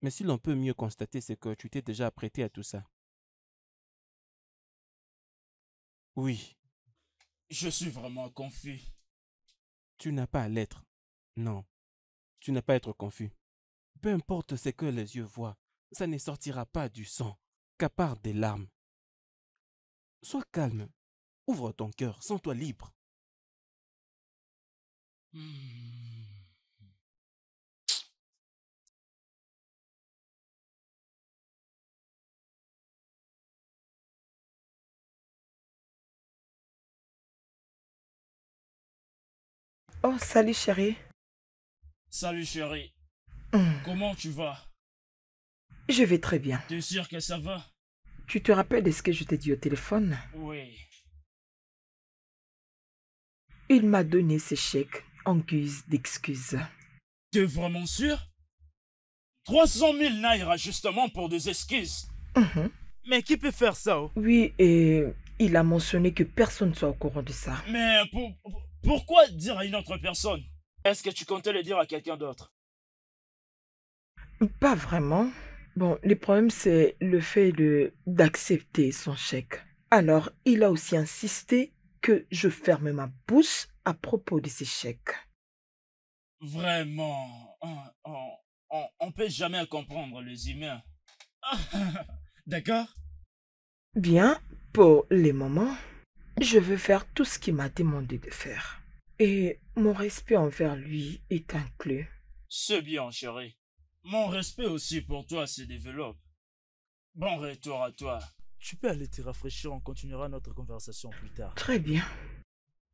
Mais si l'on peut mieux constater, c'est que tu t'es déjà apprêté à tout ça. Oui, Je suis vraiment confus. tu n'as pas à l'être. Non, tu n'as pas à être confus. Peu importe ce que les yeux voient, ça ne sortira pas du sang, qu'à part des larmes. Sois calme, ouvre ton cœur, sens-toi libre. Oh, salut chérie. Salut chérie. Comment tu vas? Je vais très bien. T'es sûr que ça va? Tu te rappelles de ce que je t'ai dit au téléphone? Oui. Il m'a donné ses chèques en guise d'excuse. T'es vraiment sûr? 300 000 naira justement pour des excuses. Mais qui peut faire ça? Oui, et il a mentionné que personne ne soit au courant de ça. Mais pourquoi dire à une autre personne? Est-ce que tu comptais le dire à quelqu'un d'autre? Pas vraiment. Bon, le problème, c'est le fait d'accepter son chèque. Alors, il a aussi insisté que je ferme ma bouche à propos de ces chèques. Vraiment, on peut jamais comprendre les humains. D'accord? Bien, pour les moments, je veux faire tout ce qu'il m'a demandé de faire. Et mon respect envers lui est inclus. C'est bien, chérie. Mon respect aussi pour toi se développe. Bon retour à toi. Tu peux aller te rafraîchir, on continuera notre conversation plus tard. Très bien.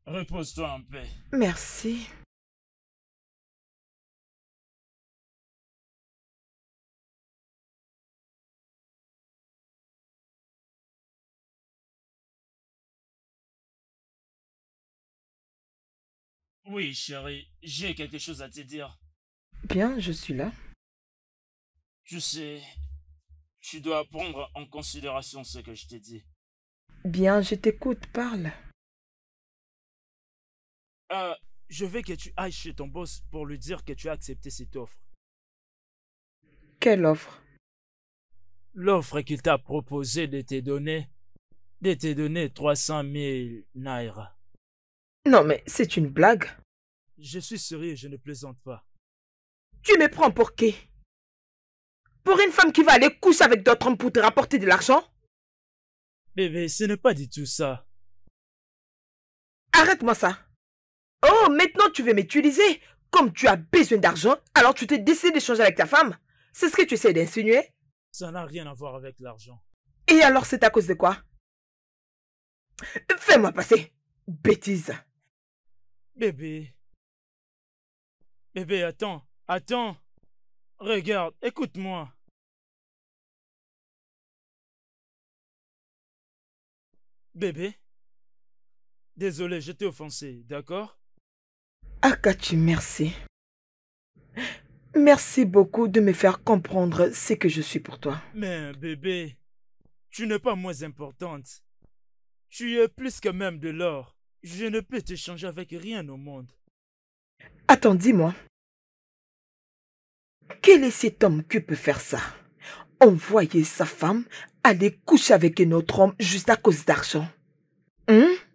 Repose-toi en paix. Merci. Oui, chérie, j'ai quelque chose à te dire. Bien, je suis là. Tu sais, tu dois prendre en considération ce que je t'ai dit. Bien, je t'écoute, parle. Je veux que tu ailles chez ton boss pour lui dire que tu as accepté cette offre. Quelle offre? L'offre qu'il t'a proposé de te donner 300 000 naira. Non, mais c'est une blague. Je suis sérieux, je ne plaisante pas. Tu me prends pour qui? Pour une femme qui va aller coucher avec d'autres hommes pour te rapporter de l'argent? Bébé, ce n'est pas du tout ça. Arrête-moi ça. Oh, maintenant tu veux m'utiliser. Comme tu as besoin d'argent, alors tu te décides d'échanger avec ta femme. C'est ce que tu essaies d'insinuer? Ça n'a rien à voir avec l'argent. Et alors c'est à cause de quoi? Fais-moi passer. Bêtise. Bébé. Bébé, attends. Regarde, écoute-moi. Bébé. Désolé, je t'ai offensé, d'accord? Akachi, merci. Merci beaucoup de me faire comprendre ce que je suis pour toi. Mais bébé, tu n'es pas moins importante. Tu es plus que même de l'or. Je ne peux t'échanger avec rien au monde. Attends, dis-moi. Quel est cet homme qui peut faire ça? Envoyer sa femme aller coucher avec un autre homme juste à cause d'argent.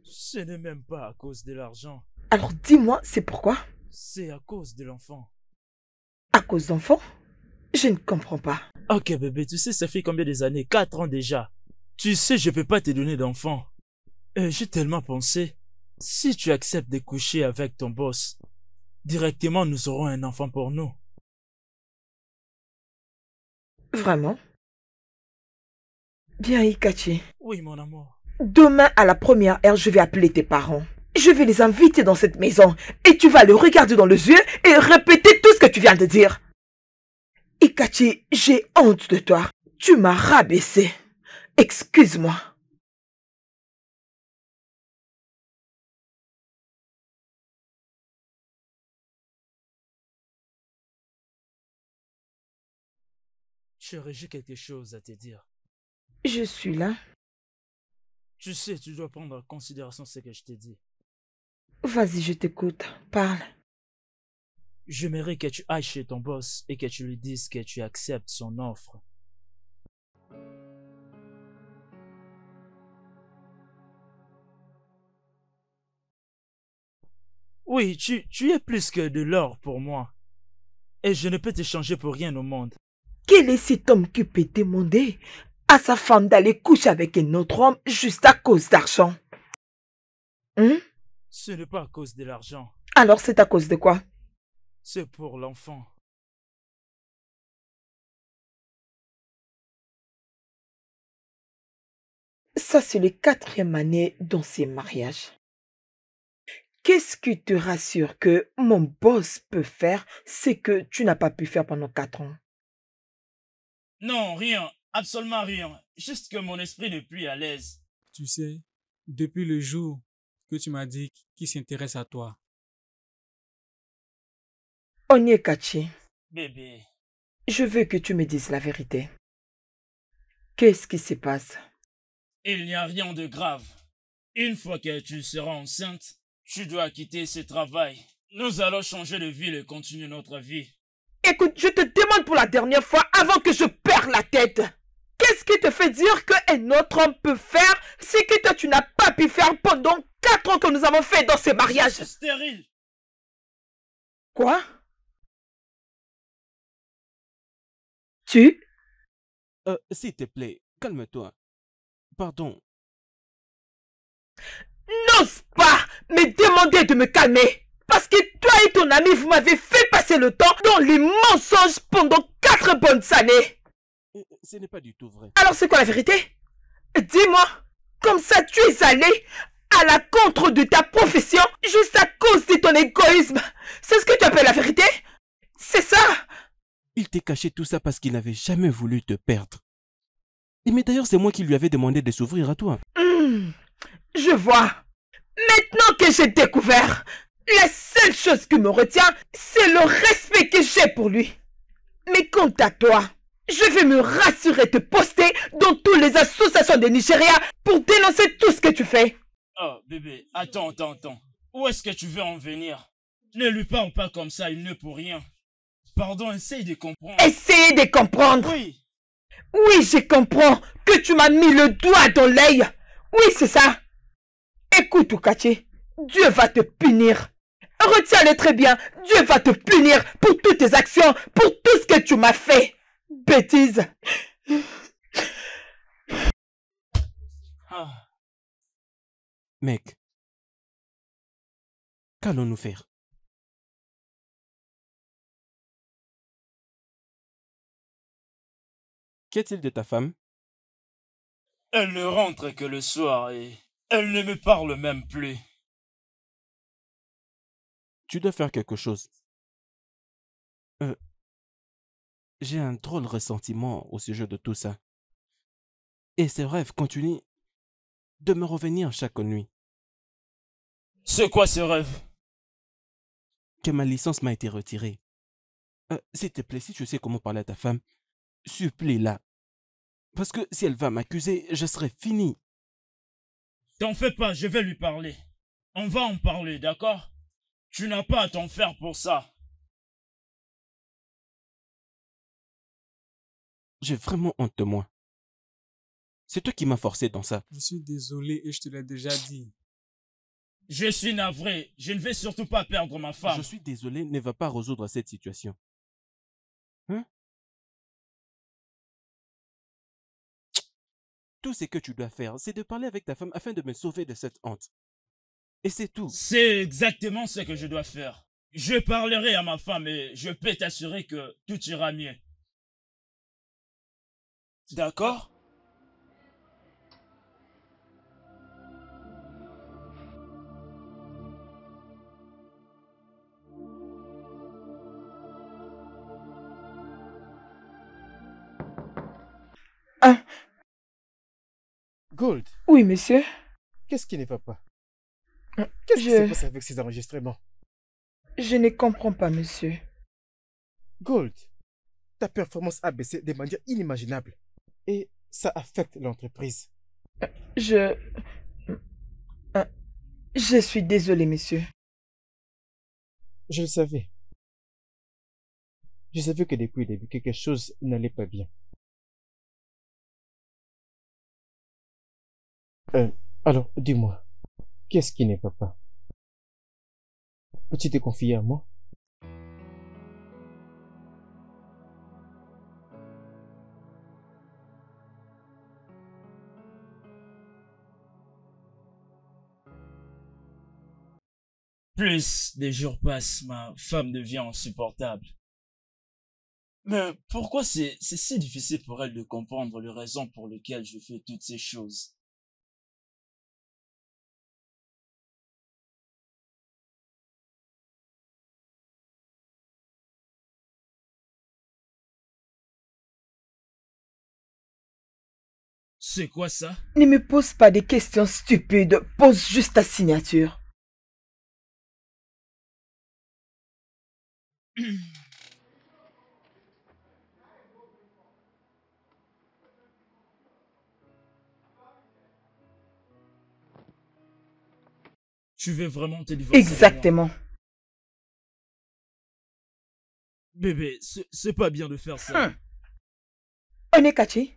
Ce n'est même pas à cause de l'argent. Alors dis-moi, c'est pourquoi? C'est à cause de l'enfant. À cause d'enfant? Je ne comprends pas. Ok bébé, tu sais ça fait combien des années? 4 ans déjà. Tu sais je peux pas te donner d'enfant. J'ai tellement pensé. Si tu acceptes de coucher avec ton boss, directement nous aurons un enfant pour nous. Vraiment? Bien, Ikachi. Oui, mon amour. Demain, à la première heure, je vais appeler tes parents. Je vais les inviter dans cette maison et tu vas les regarder dans les yeux et répéter tout ce que tu viens de dire. Ikachi, j'ai honte de toi. Tu m'as rabaissé. Excuse-moi. Chérie, j'ai quelque chose à te dire. Je suis là. Tu sais, tu dois prendre en considération ce que je t'ai dit. Vas-y, je t'écoute. Parle. J'aimerais que tu ailles chez ton boss et que tu lui dises que tu acceptes son offre. Oui, tu es plus que de l'or pour moi. Et je ne peux t'échanger pour rien au monde. Quel est cet homme qui peut demander à sa femme d'aller coucher avec un autre homme juste à cause d'argent? Ce n'est pas à cause de l'argent. Alors c'est à cause de quoi? C'est pour l'enfant. Ça, c'est le 4e année dans ces mariages. Qu'est-ce qui te rassure que mon boss peut faire ce que tu n'as pas pu faire pendant 4 ans? Non, rien, absolument rien. Juste que mon esprit n'est plus à l'aise. Tu sais, depuis le jour que tu m'as dit qu'il s'intéresse à toi, Onyekachi, Bébé, je veux que tu me dises la vérité. Qu'est-ce qui se passe? il n'y a rien de grave. Une fois que tu seras enceinte, tu dois quitter ce travail. Nous allons changer de ville et continuer notre vie. Écoute, je te demande pour la dernière fois avant que je perde la tête. Qu'est-ce qui te fait dire qu'un autre homme peut faire ce que toi tu n'as pas pu faire pendant 4 ans que nous avons fait dans ce mariage? C'est stérile. Quoi? Tu? S'il te plaît, calme-toi. Pardon. N'ose pas me demander de me calmer. Parce que toi et ton ami, vous m'avez fait passer le temps dans les mensonges pendant 4 bonnes années. Ce n'est pas du tout vrai. Alors c'est quoi la vérité? Dis-moi, comme ça tu es allé à la contre de ta profession juste à cause de ton égoïsme. C'est ce que tu appelles la vérité? C'est ça? Il t'est caché tout ça parce qu'il n'avait jamais voulu te perdre. Mais d'ailleurs, c'est moi qui lui avais demandé de s'ouvrir à toi. Je vois. Maintenant que j'ai découvert, la seule chose qui me retient, c'est le respect que j'ai pour lui. Mais quant à toi, je vais me rassurer de te poster dans toutes les associations de Nigeria pour dénoncer tout ce que tu fais. Oh, bébé, attends. Où est-ce que tu veux en venir? Ne lui parle pas comme ça, il ne peut rien. Pardon, essaye de comprendre. Essayez de comprendre. Oui. Oui, je comprends que tu m'as mis le doigt dans l'œil. Oui, c'est ça. Écoute, Okachi, Dieu va te punir. Retiens-le très bien. Dieu va te punir pour toutes tes actions, pour tout ce que tu m'as fait. Bêtise. Ah. Mec, qu'allons-nous faire? Qu'est-il de ta femme? Elle ne rentre que le soir et elle ne me parle même plus. Tu dois faire quelque chose. J'ai un drôle ressentiment au sujet de tout ça. Et ces rêves continuent de me revenir chaque nuit. C'est quoi ce rêve? Que ma licence m'a été retirée. S'il te plaît, si tu sais comment parler à ta femme, supplie-la. Parce que si elle va m'accuser, je serai fini. T'en fais pas, je vais lui parler. On va en parler, d'accord? Tu n'as pas à t'en faire pour ça. J'ai vraiment honte de moi. C'est toi qui m'as forcé dans ça. je suis désolé et je te l'ai déjà dit. Je suis navré, je ne vais surtout pas perdre ma femme. Je suis désolé, ne va pas résoudre cette situation. Hein? Tout ce que tu dois faire, c'est de parler avec ta femme afin de me sauver de cette honte. Et c'est tout. C'est exactement ce que je dois faire. Je parlerai à ma femme et je peux t'assurer que tout ira mieux. D'accord? Ah, Gold, oui, monsieur. qu'est-ce qui ne va pas? Qu'est-ce qui se passe avec ces enregistrements? Je ne comprends pas, monsieur. Gold, ta performance a baissé de manière inimaginable et ça affecte l'entreprise. Je suis désolé, monsieur. Je le savais. Je savais que depuis le début, quelque chose n'allait pas bien. Alors, dis-moi, qu'est-ce qui ne va pas? Peux-tu te confier à moi? Plus les jours passent, ma femme devient insupportable. Mais pourquoi c'est si difficile pour elle de comprendre les raisons pour lesquelles je fais toutes ces choses? C'est quoi ça? Ne me pose pas des questions stupides, pose juste ta signature. Tu veux vraiment te divorcer? Exactement. Bébé, c'est pas bien de faire ça. Onekachi,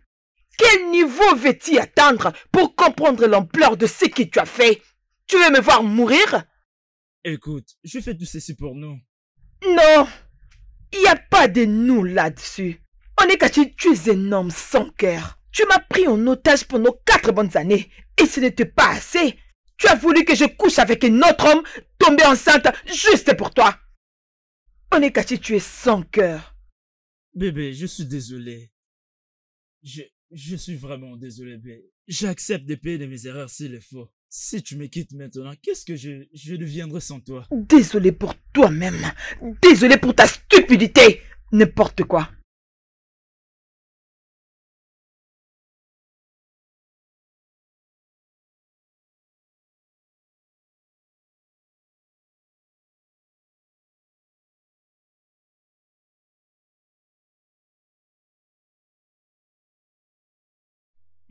quel niveau veux-tu atteindre pour comprendre l'ampleur de ce que tu as fait? Tu veux me voir mourir? Écoute, je fais tout ceci pour nous. Non, il n'y a pas de nous là-dessus. Onekachi, tu es un homme sans cœur. Tu m'as pris en otage pendant 4 bonnes années et ce n'était pas assez. Tu as voulu que je couche avec un autre homme tombé enceinte juste pour toi. Onekachi, tu es sans cœur. Bébé, je suis désolé. Je suis vraiment désolé, bébé. J'accepte de payer de mes erreurs s'il le faut. Si tu me quittes maintenant, qu'est-ce que je deviendrai sans toi? Désolé pour toi-même. Désolé pour ta stupidité. N'importe quoi.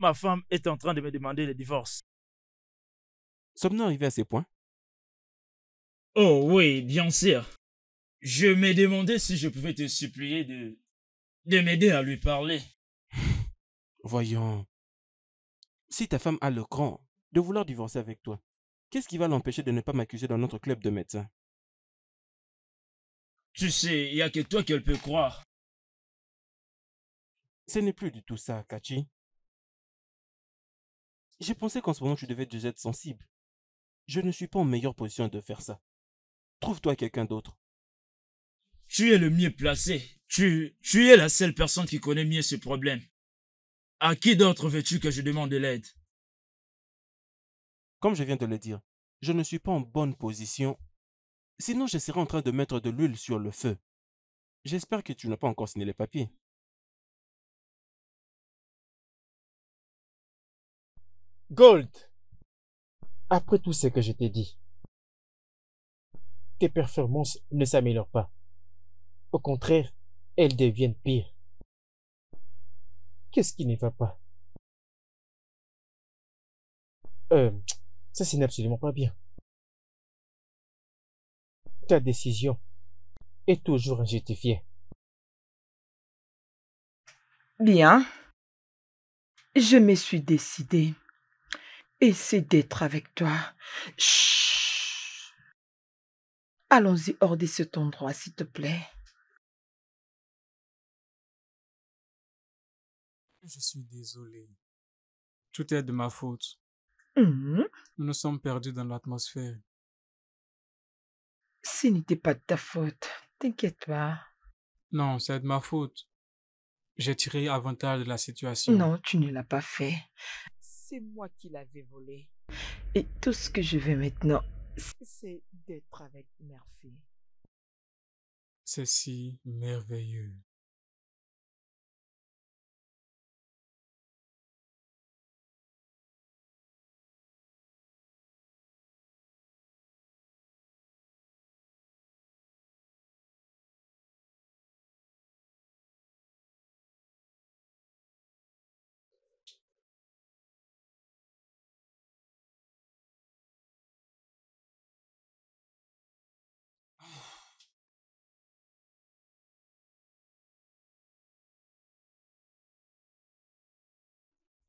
Ma femme est en train de me demander le divorce. Sommes-nous arrivés à ces points? Oh oui, bien sûr. Je me demandais si je pouvais te supplier de m'aider à lui parler. Voyons. Si ta femme a le cran de vouloir divorcer avec toi, qu'est-ce qui va l'empêcher de ne pas m'accuser dans notre club de médecins? Tu sais, il n'y a que toi qu'elle peut croire. Ce n'est plus du tout ça, Kachi. J'ai pensé qu'en ce moment tu devais déjà être sensible. Je ne suis pas en meilleure position de faire ça. Trouve-toi quelqu'un d'autre. Tu es le mieux placé. Tu es la seule personne qui connaît mieux ce problème. À qui d'autre veux-tu que je demande de l'aide? Comme je viens de le dire, je ne suis pas en bonne position. Sinon, je serais en train de mettre de l'huile sur le feu. J'espère que tu n'as pas encore signé les papiers. Gold, après tout ce que je t'ai dit, tes performances ne s'améliorent pas. Au contraire, elles deviennent pires. Qu'est-ce qui ne va pas? Ça c'est absolument pas bien. Ta décision est toujours injustifiée. Bien. Je me suis décidée. Essaie d'être avec toi. Chut. Allons-y hors de cet endroit, s'il te plaît. Je suis désolé. Tout est de ma faute. Nous nous sommes perdus dans l'atmosphère. Ce n'était pas de ta faute. T'inquiète pas. Non, c'est de ma faute. J'ai tiré avantage de la situation. Non, tu ne l'as pas fait. C'est moi qui l'avais volé. Et tout ce que je veux maintenant, c'est d'être avec Murphy. C'est si merveilleux.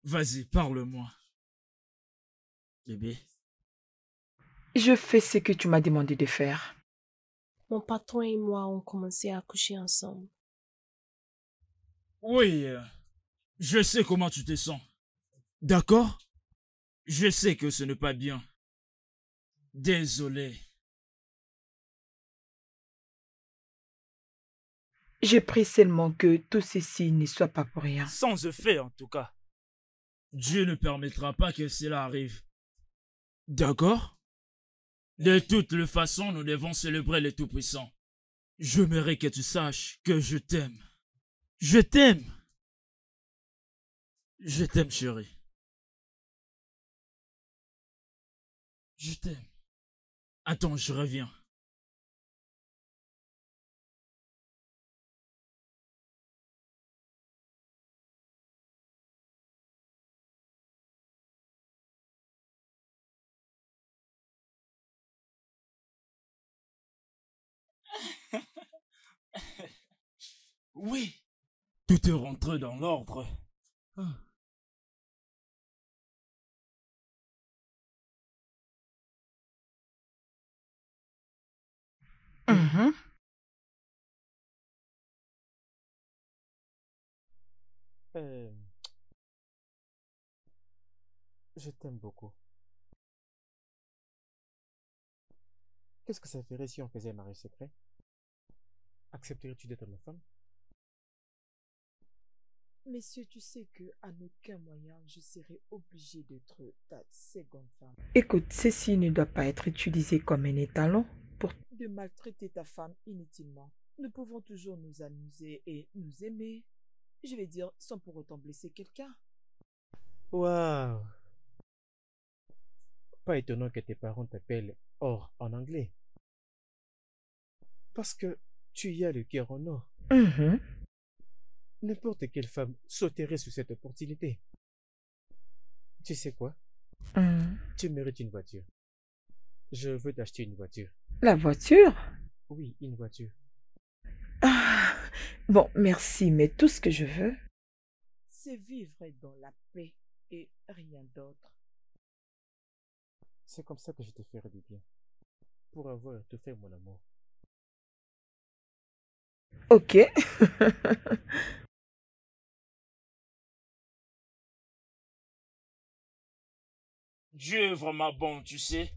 Vas-y, parle-moi. Bébé. Je fais ce que tu m'as demandé de faire. Mon patron et moi ont commencé à coucher ensemble. Oui, je sais comment tu te sens. D'accord? Je sais que ce n'est pas bien. Désolé. Je prie seulement que tout ceci ne soit pas pour rien. Sans effet, en tout cas. Dieu ne permettra pas que cela arrive. D'accord? De toutes les façons, nous devons célébrer le Tout-Puissant. J'aimerais que tu saches que je t'aime. Je t'aime. Je t'aime, chérie. Je t'aime. Attends, je reviens. Oui, tout est rentré dans l'ordre. Ah. Mhm. Euh, je t'aime beaucoup. Qu'est-ce que ça ferait si on faisait un mariage secret? Accepterais-tu d'être ma femme? Monsieur, tu sais que à aucun moyen je serai obligée d'être ta seconde femme. Écoute, ceci ne doit pas être utilisé comme un étalon pour de maltraiter ta femme inutilement. Nous pouvons toujours nous amuser et nous aimer. Je vais dire sans pour autant blesser quelqu'un. Waouh! Pas étonnant que tes parents t'appellent Or en anglais. Parce que tu y as le cœur en or. Mhm. N'importe quelle femme sauterait sur cette opportunité. Tu sais quoi? Mhm. Tu mérites une voiture. Je veux t'acheter une voiture. La voiture? Oui, une voiture. Ah, bon, merci, mais tout ce que je veux, c'est vivre dans la paix et rien d'autre. C'est comme ça que je te ferai du bien. Pour avoir tout fait, mon amour. Ok. Dieu est vraiment bon, tu sais.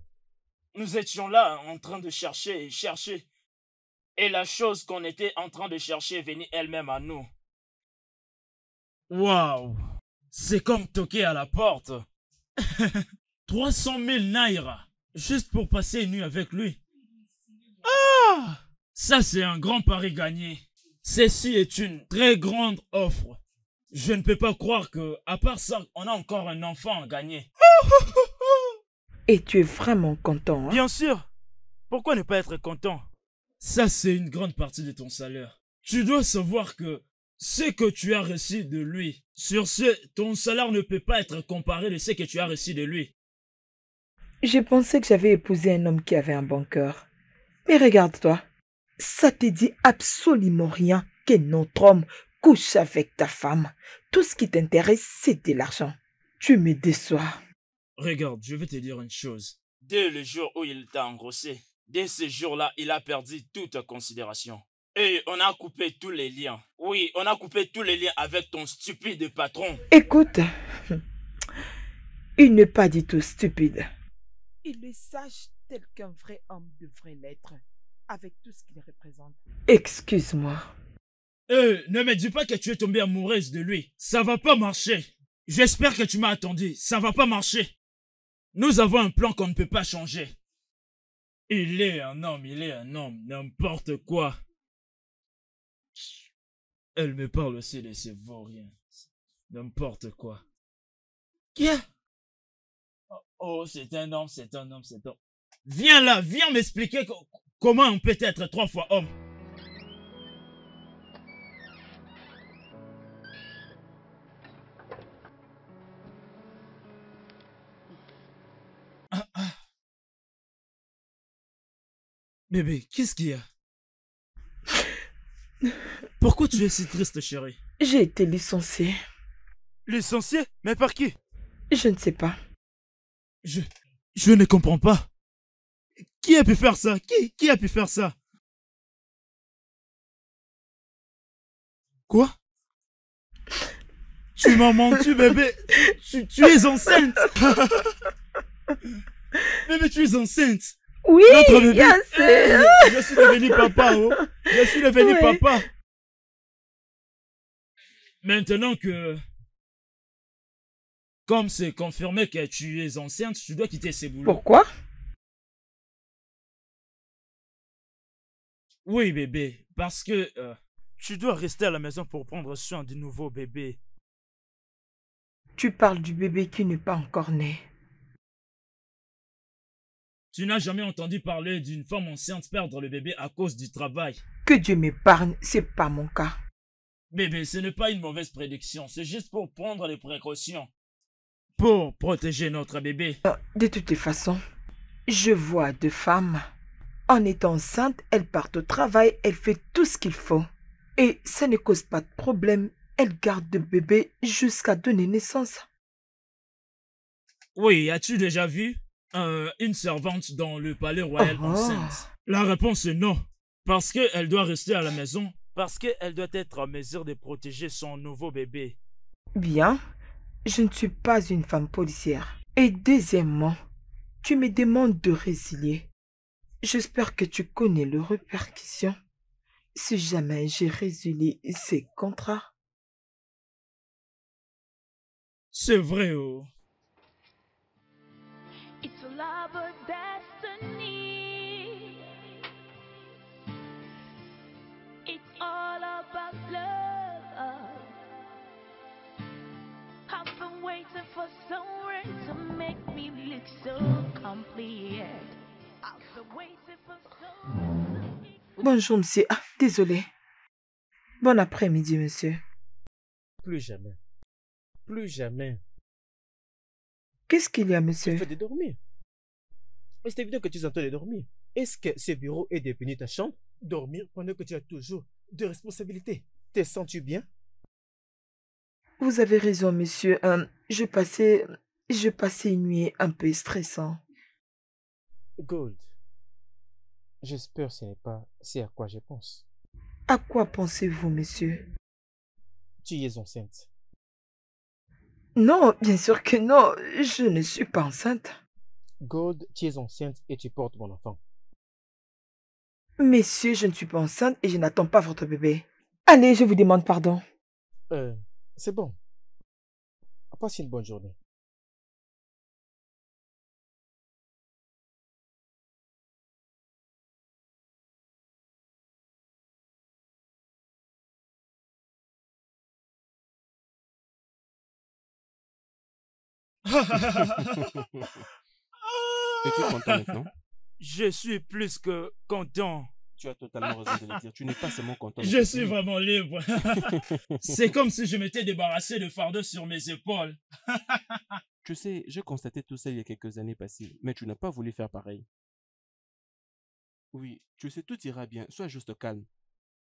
Nous étions là en train de chercher et chercher. Et la chose qu'on était en train de chercher venait elle-même à nous. Waouh! C'est comme toquer à la porte. 300 000 naira. Juste pour passer une nuit avec lui. Ah! Ça, c'est un grand pari gagné. Ceci est une très grande offre. Je ne peux pas croire que, à part ça, on a encore un enfant à gagner. Et tu es vraiment content, hein? Bien sûr. Pourquoi ne pas être content? Ça, c'est une grande partie de ton salaire. Tu dois savoir que ce que tu as reçu de lui, sur ce, ton salaire ne peut pas être comparé de ce que tu as reçu de lui. J'ai pensé que j'avais épousé un homme qui avait un bon cœur. Mais regarde-toi, ça te dit absolument rien qu'un autre homme couche avec ta femme. Tout ce qui t'intéresse, c'est de l'argent. Tu me déçois. Regarde, je vais te dire une chose. Dès le jour où il t'a engrossé, dès ce jour-là, il a perdu toute considération. Et on a coupé tous les liens. Oui, on a coupé tous les liens avec ton stupide patron. Écoute, il n'est pas du tout stupide. Il est sage tel qu'un vrai homme devrait l'être, avec tout ce qu'il représente. Excuse-moi. Ne me dis pas que tu es tombée amoureuse de lui. Ça va pas marcher. J'espère que tu m'as attendu. Ça va pas marcher. Nous avons un plan qu'on ne peut pas changer. Il est un homme, n'importe quoi. Elle me parle aussi de ces vauriens. N'importe quoi. Qui est? Oh, c'est un homme. Viens là, viens m'expliquer comment on peut être 3 fois homme. Bébé, qu'est-ce qu'il y a? Pourquoi tu es si triste, chérie? J'ai été licenciée. Licenciée? Mais par qui? Je ne sais pas. Je ne comprends pas. Qui a pu faire ça? Qui a pu faire ça? Quoi? Tu m'as menti, bébé. Tu es enceinte. Bébé, tu es enceinte. Oui, notre bébé. Bien sûr. Je suis devenu papa, oh. Je suis devenu papa. Maintenant que... Comme c'est confirmé que tu es enceinte, tu dois quitter ces boulots. Pourquoi? Oui, bébé, parce que tu dois rester à la maison pour prendre soin du nouveau bébé. Tu parles du bébé qui n'est pas encore né. Tu n'as jamais entendu parler d'une femme enceinte perdre le bébé à cause du travail. Que Dieu m'épargne, c'est pas mon cas. Bébé, ce n'est pas une mauvaise prédiction, c'est juste pour prendre les précautions. Pour protéger notre bébé. De toutes les façons, je vois deux femmes. En étant enceinte, elles partent au travail, elles font tout ce qu'il faut. Et ça ne cause pas de problème. Elles gardent le bébé jusqu'à donner naissance. Oui, as-tu déjà vu une servante dans le palais royal enceinte? La réponse est non. Parce qu'elle doit rester à la maison. Parce qu'elle doit être en mesure de protéger son nouveau bébé. Bien, je ne suis pas une femme policière. Et deuxièmement, tu me demandes de résilier. J'espère que tu connais les répercussions si jamais j'ai résilié ces contrats. C'est vrai, oh. It's a love of destiny. It's all about love. I've been waiting for someone to make me look so complete. I've been waiting for someone. Bonjour, monsieur. Ah, désolé. Bon après-midi, monsieur. Plus jamais. Plus jamais. Qu'est-ce qu'il y a, Tu monsieur? fais de dormir. Mais c'est évident que tu es en train de dormir. Est-ce que ce bureau est devenu ta chambre? Dormir pendant que tu as toujours de responsabilités. Te sens-tu bien? Vous avez raison, monsieur. Je passais une nuit un peu stressante. Gold. J'espère que ce n'est pas ce à quoi je pense. À quoi pensez-vous, monsieur? Tu es enceinte. Non, bien sûr que non. Je ne suis pas enceinte. Gold, tu es enceinte et tu portes mon enfant. Messieurs, je ne suis pas enceinte et je n'attends pas votre bébé. Allez, je vous demande pardon. C'est bon. Passe une bonne journée. Es-tu content maintenant? Je suis plus que content. Tu as totalement raison de le dire. Tu n'es pas seulement content. Je suis vraiment libre. C'est comme si je m'étais débarrassé de fardeau sur mes épaules. Tu sais, j'ai constaté tout ça il y a quelques années passées, mais tu n'as pas voulu faire pareil. Oui, tu sais, tout ira bien. Sois juste calme.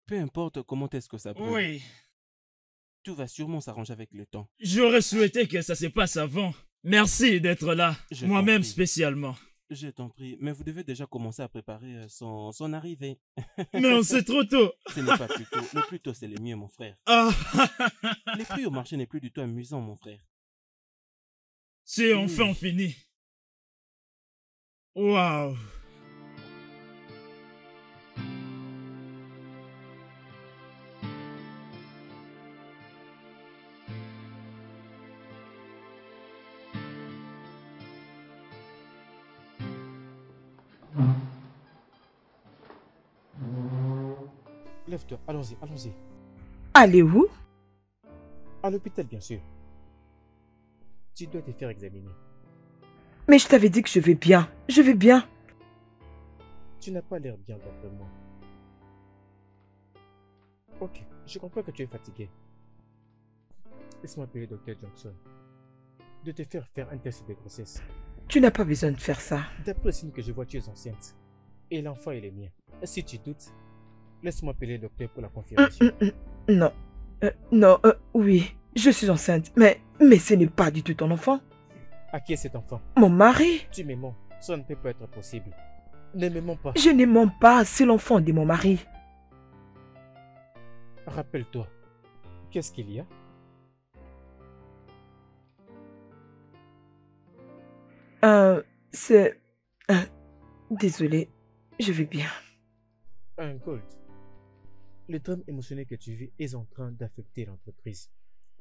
Peu importe comment est-ce que ça brûle. Oui. Tout va sûrement s'arranger avec le temps. J'aurais souhaité que ça se passe avant. Merci d'être là. Je Moi-même t'en prie. spécialement. Je t'en prie, mais vous devez déjà commencer à préparer son arrivée. Non, c'est trop tôt. Ce n'est pas plus tôt. Le plus tôt, c'est le mieux, mon frère. Ah. Les prix au marché n'est plus du tout amusant, mon frère. C'est enfin fini. Waouh. Lève-toi, allons-y, allons-y. Allez où? À l'hôpital, bien sûr. Tu dois te faire examiner. Mais je t'avais dit que je vais bien. Je vais bien. Tu n'as pas l'air bien d'après moi. Ok, je comprends que tu es fatigué. Laisse-moi appeler Dr. Johnson. De te faire un test de grossesse. Tu n'as pas besoin de faire ça. D'après le signe que je vois, tu es enceinte. Et l'enfant, il est mien. Si tu doutes, laisse-moi appeler le docteur pour la confirmation. Non. Oui, je suis enceinte. Mais ce n'est pas du tout ton enfant. À qui est cet enfant? Mon mari. Tu me mens. Ça ne peut pas être possible. Ne me mens pas. Je ne mens pas, c'est l'enfant de mon mari. Rappelle-toi. Qu'est-ce qu'il y a? C'est... Désolé, je vais bien. Un Gold. Le drame émotionnel que tu vis est en train d'affecter l'entreprise.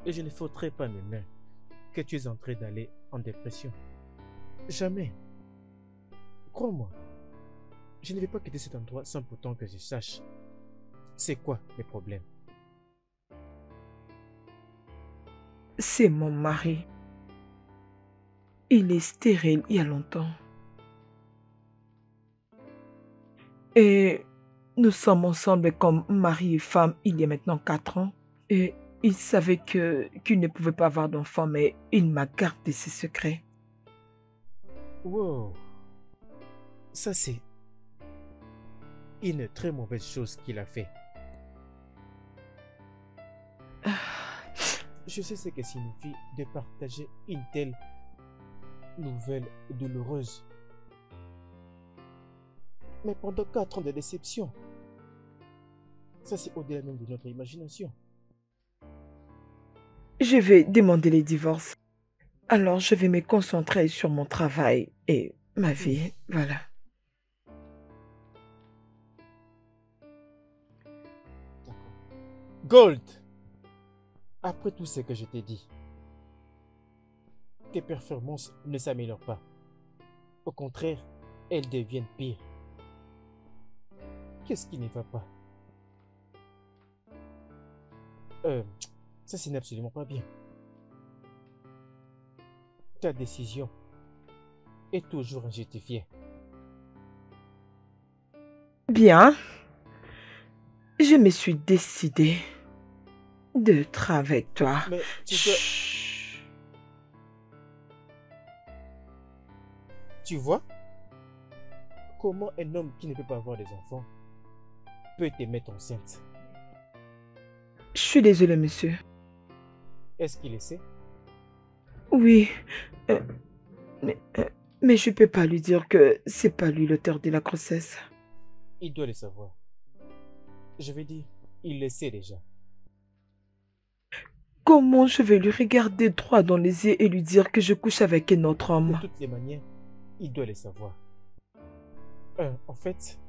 Et je ne faudrait pas mes mains que tu es en train d'aller en dépression. Jamais. Crois-moi. Je ne vais pas quitter cet endroit sans pourtant que je sache c'est quoi les problèmes. C'est mon mari. Il est stérile il y a longtemps. Et nous sommes ensemble comme mari et femme il y a maintenant 4 ans. Et il savait qu'il ne pouvait pas avoir d'enfant, mais il m'a gardé ses secrets. Wow. Ça, c'est une très mauvaise chose qu'il a fait. Je sais ce que signifie de partager une telle nouvelle douloureuse. Mais pendant 4 ans de déception, ça c'est au-delà même de notre imagination. Je vais demander les divorces. Alors je vais me concentrer sur mon travail et ma vie. Voilà. Gold! Après tout ce que je t'ai dit, tes performances ne s'améliorent pas. Au contraire, elles deviennent pires. Qu'est-ce qui ne va pas? Ça c'est absolument pas bien. Ta décision est toujours injustifiée. Bien. Je me suis décidée d'être avec toi. Mais tu vois? Comment un homme qui ne peut pas avoir des enfants peut te mettre enceinte? Je suis désolée, monsieur. Est-ce qu'il le sait? Oui. Mais je ne peux pas lui dire que c'est pas lui l'auteur de la grossesse. Il doit le savoir. Je vais dire, il le sait déjà. Comment je vais lui regarder droit dans les yeux et lui dire que je couche avec un autre homme? De toutes les manières, il doit le savoir. En fait,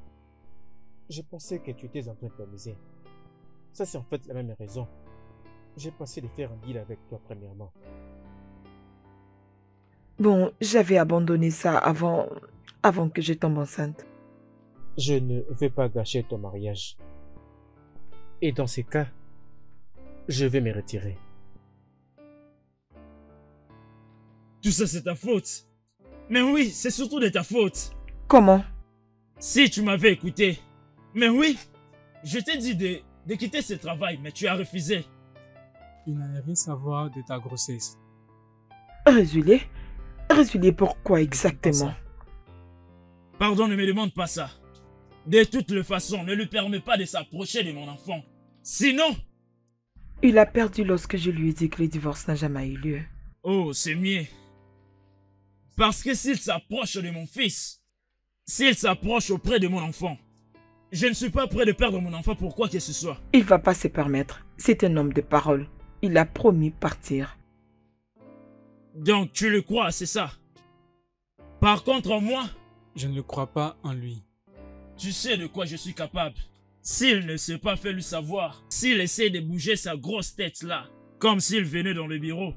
je pensais que tu étais en train de t'amuser. Ça, c'est en fait la même raison. J'ai pensé de faire un deal avec toi premièrement. Bon, j'avais abandonné ça avant que je tombe enceinte. Je ne vais pas gâcher ton mariage. Et dans ces cas, je vais me retirer. Tout ça, c'est ta faute. Mais oui, c'est surtout de ta faute. Comment? Si tu m'avais écouté. Mais oui, je t'ai dit de quitter ce travail, mais tu as refusé. Il n'allait rien savoir de ta grossesse. Résilier? Résilier pourquoi exactement? Pardon, ne me demande pas ça. De toutes les façons, ne lui permets pas de s'approcher de mon enfant. Sinon... Il a perdu lorsque je lui ai dit que le divorce n'a jamais eu lieu. Oh, c'est mieux. Parce que s'il s'approche de mon fils, s'il s'approche auprès de mon enfant, je ne suis pas prêt de perdre mon enfant pour quoi que ce soit. Il va pas se permettre. C'est un homme de parole. Il a promis partir. Donc tu le crois, c'est ça? Par contre, moi... Je ne le crois pas en lui. Tu sais de quoi je suis capable. S'il ne s'est pas fait lui savoir, s'il essaie de bouger sa grosse tête là, comme s'il venait dans le bureau,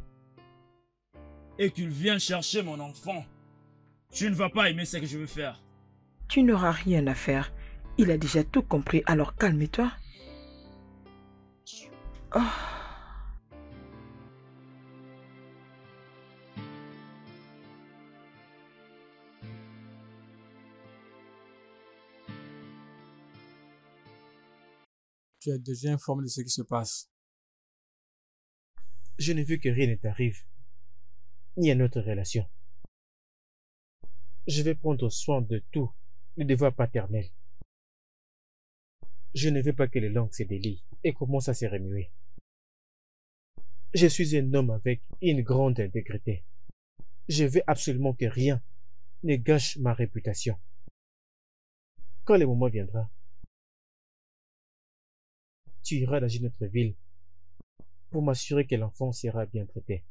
et qu'il vient chercher mon enfant, tu ne vas pas aimer ce que je veux faire. Tu n'auras rien à faire. Il a déjà tout compris, alors calme-toi. Oh. Tu es déjà informé de ce qui se passe. Je ne veux que rien ne t'arrive, ni à notre relation. Je vais prendre soin de tout, le devoir paternel. Je ne veux pas que les langues se délient et commencent à se remuer. Je suis un homme avec une grande intégrité. Je veux absolument que rien ne gâche ma réputation. Quand le moment viendra, tu iras dans une autre ville pour m'assurer que l'enfant sera bien traité.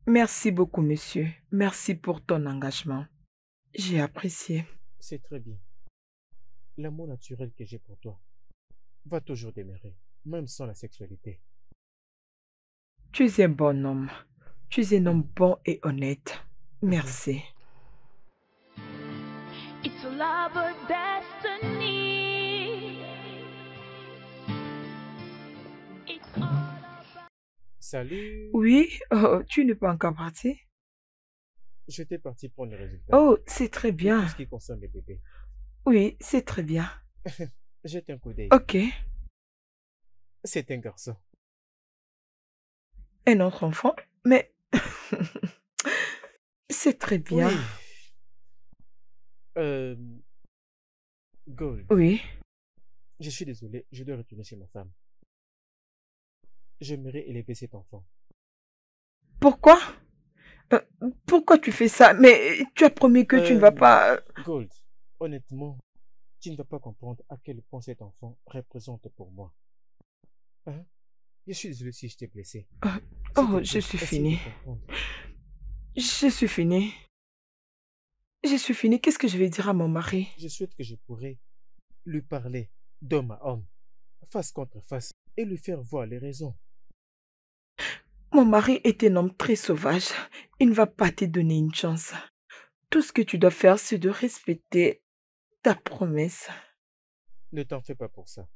Merci beaucoup, monsieur. Merci pour ton engagement. J'ai apprécié. C'est très bien. L'amour naturel que j'ai pour toi va toujours demeurer, même sans la sexualité. Tu es un bon homme. Tu es un homme bon et honnête. Merci. It's a love or destiny. It's all about... Salut. Oui, oh, tu n'es pas encore parti? J'étais parti prendre les résultats. Oh, c'est très Tout bien. ce qui concerne les bébés. Oui, c'est très bien. Jette un coup d'œil. Ok. C'est un garçon. Un autre enfant, mais c'est très bien. Oui. Gold, Oui. je suis désolé, je dois retourner chez ma femme. J'aimerais élever cet enfant. Pourquoi? Euh, Pourquoi tu fais ça? Mais tu as promis que tu ne vas pas... Gold, honnêtement, tu ne vas pas comprendre à quel point cet enfant représente pour moi. Hein? Je suis désolé si je t'ai blessé. Oh, je suis fini. Je suis fini. Je suis fini. Qu'est-ce que je vais dire à mon mari? Je souhaite que je pourrais lui parler d'homme à homme, face contre face, et lui faire voir les raisons. Mon mari est un homme très sauvage. Il ne va pas te donner une chance. Tout ce que tu dois faire, c'est de respecter ta promesse. Ne t'en fais pas pour ça.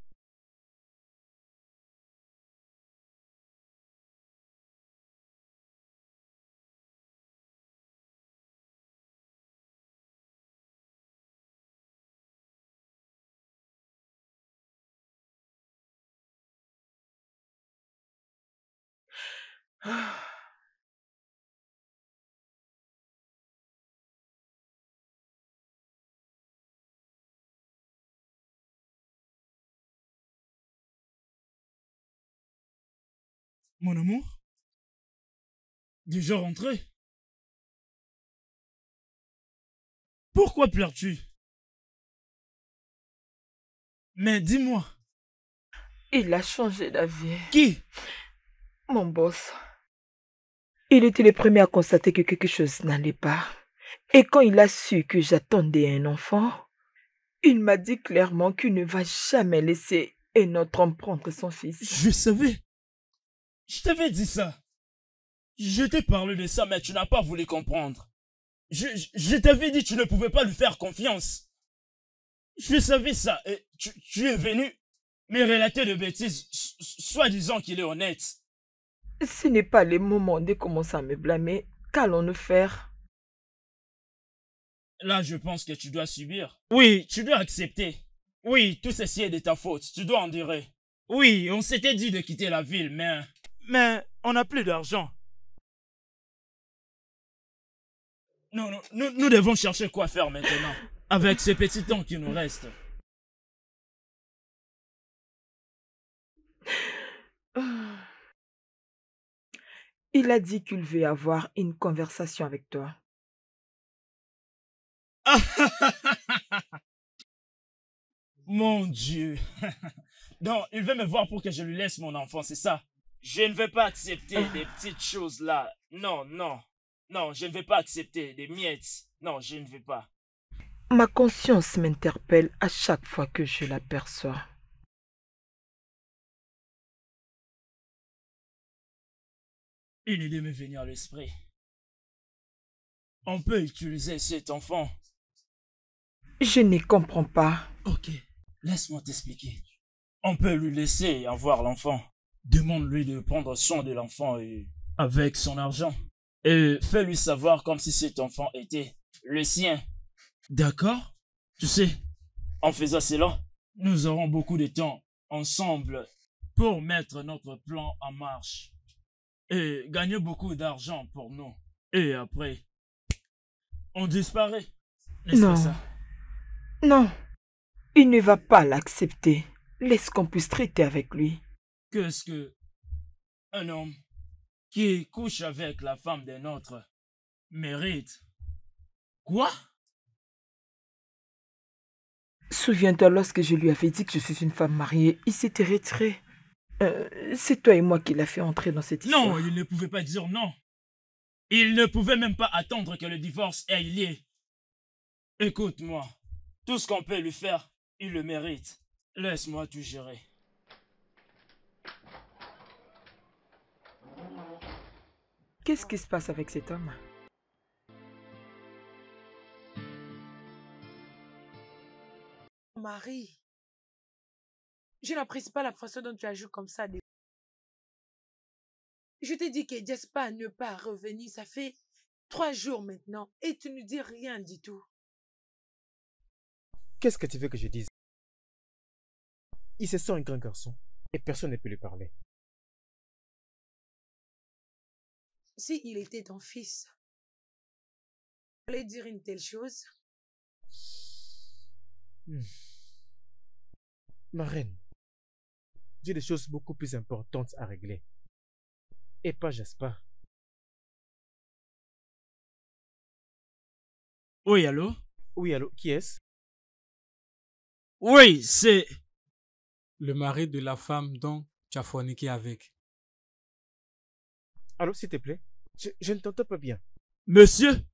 Mon amour? Déjà rentré? Pourquoi pleures-tu? Mais dis-moi. Il a changé d'avis. Qui? Mon boss. Il était le premier à constater que quelque chose n'allait pas. Et quand il a su que j'attendais un enfant, il m'a dit clairement qu'il ne va jamais laisser un autre homme prendre son fils. Je savais. Je t'avais dit ça. Je t'ai parlé de ça, mais tu n'as pas voulu comprendre. Je t'avais dit que tu ne pouvais pas lui faire confiance. Je savais ça. Et tu es venu me relater de bêtises, soi-disant qu'il est honnête. Ce n'est pas le moment de commencer à me blâmer. Qu'allons-nous faire? Là, je pense que tu dois subir. Oui, tu dois accepter. Oui, tout ceci est de ta faute. Tu dois endurer. Oui, on s'était dit de quitter la ville, mais on n'a plus d'argent. Non, non, nous devons chercher quoi faire maintenant, avec ce petit temps qui nous reste. Il a dit qu'il veut avoir une conversation avec toi. Mon Dieu. Donc, il veut me voir pour que je lui laisse mon enfant, c'est ça? Je ne vais pas accepter des petites choses là. Non, non. Non, je ne vais pas accepter des miettes. Non, je ne vais pas. Ma conscience m'interpelle à chaque fois que je l'aperçois. Une idée m'est venue à l'esprit. On peut utiliser cet enfant. Je ne comprends pas. Ok, laisse-moi t'expliquer. On peut lui laisser avoir l'enfant. Demande-lui de prendre soin de l'enfant avec son argent. Et fais-lui savoir comme si cet enfant était le sien. D'accord? Tu sais, en faisant cela, nous aurons beaucoup de temps ensemble pour mettre notre plan en marche. Et gagner beaucoup d'argent pour nous. Et après, on disparaît. N'est-ce pas ça? Non, il ne va pas l'accepter. Laisse qu'on puisse traiter avec lui. Qu'est-ce que un homme qui couche avec la femme d'un autre mérite? Quoi? Souviens-toi, lorsque je lui avais dit que je suis une femme mariée, il s'était retiré. C'est toi et moi qui l'a fait entrer dans cette histoire. Non, il ne pouvait pas dire non. Il ne pouvait même pas attendre que le divorce ait lieu. Écoute-moi, tout ce qu'on peut lui faire, il le mérite. Laisse-moi tout gérer. Qu'est-ce qui se passe avec cet homme? Marie, je n'apprécie pas la façon dont tu as joué comme ça. Je t'ai dit que Jasper ne pas revenir, ça fait 3 jours maintenant, et tu ne dis rien du tout. Qu'est-ce que tu veux que je dise? Il se sent un grand garçon et personne ne peut lui parler. Si il était ton fils, allait dire une telle chose? Ma reine, j'ai des choses beaucoup plus importantes à régler. Et pas Jaspar. Oui, allô? Oui, allô, qui est-ce? Oui, c'est... Le mari de la femme dont tu as forniqué avec. Allô, s'il te plaît? Je ne t'entends pas bien. Monsieur,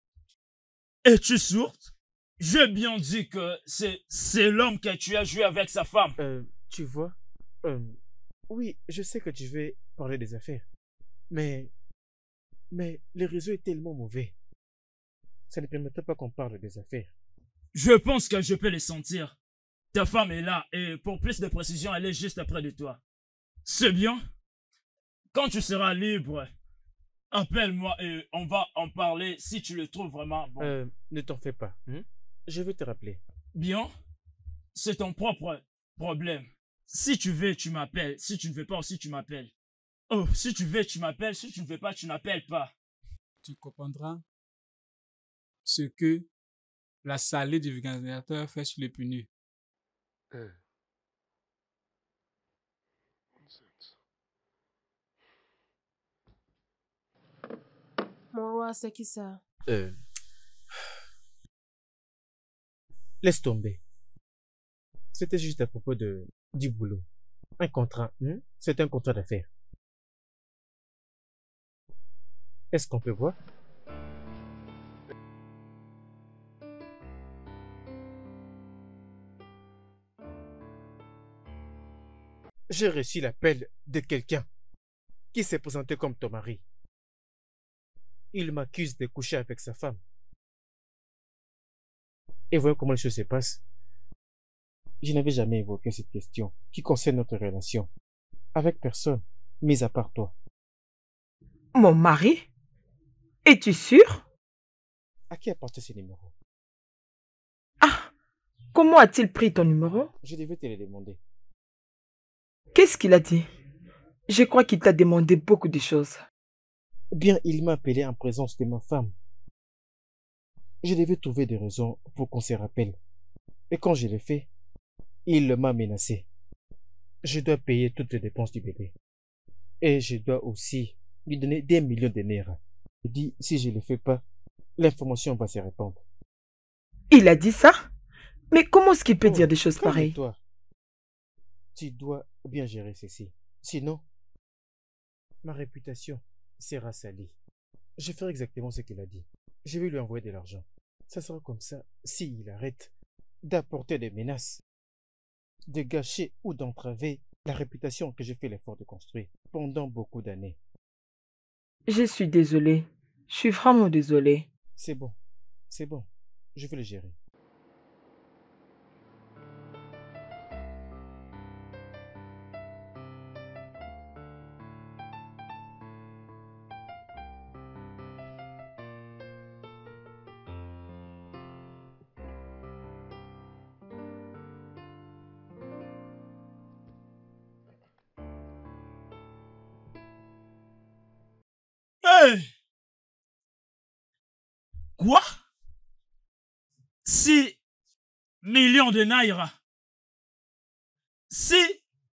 es-tu sourde? J'ai bien dit que c'est l'homme que tu as joué avec sa femme. Tu vois, oui, je sais que tu veux parler des affaires. Mais le réseau est tellement mauvais. Ça ne permettait pas qu'on parle des affaires. Je pense que je peux les sentir. Ta femme est là et pour plus de précision, elle est juste près de toi. C'est bien. Quand tu seras libre, appelle-moi et on va en parler si tu le trouves vraiment bon. Ne t'en fais pas. Je vais te rappeler. Bien. C'est ton propre problème. Si tu veux, tu m'appelles. Si tu ne veux pas aussi, tu m'appelles. Oh, si tu veux, tu m'appelles. Si tu ne veux pas, tu n'appelles pas. Tu comprendras ce que la salée du vulgarisateur fait sur les pneus. Mon roi, c'est qui ça? Laisse tomber. C'était juste à propos du boulot. Un contrat. C'est un contrat d'affaires. Est-ce qu'on peut voir? J'ai reçu l'appel de quelqu'un qui s'est présenté comme ton mari. Il m'accuse de coucher avec sa femme. Et voyons comment les choses se passent. Je n'avais jamais évoqué cette question qui concerne notre relation avec personne, mis à part toi. Mon mari? Es-tu sûr? À qui appartient ce numéro? Ah! Comment a-t-il pris ton numéro? Je devais te le demander. Qu'est-ce qu'il a dit? Je crois qu'il t'a demandé beaucoup de choses. Bien, il m'a appelé en présence de ma femme. Je devais trouver des raisons pour qu'on se rappelle. Et quand je l'ai fait, il m'a menacé. Je dois payer toutes les dépenses du bébé. Et je dois aussi lui donner des millions de naira. Il dit, si je ne le fais pas, l'information va se répandre. Il a dit ça? Mais comment est-ce qu'il peut dire des choses pareilles? Calme-toi. Tu dois bien gérer ceci. Sinon, ma réputation sera salie. Je ferai exactement ce qu'il a dit. Je vais lui envoyer de l'argent. Ça sera comme ça s'il arrête d'apporter des menaces, de gâcher ou d'entraver la réputation que j'ai fait l'effort de construire pendant beaucoup d'années. Je suis désolée. Je suis vraiment désolée. C'est bon. C'est bon. Je vais le gérer. Hey! Quoi? 6 millions de naira. 6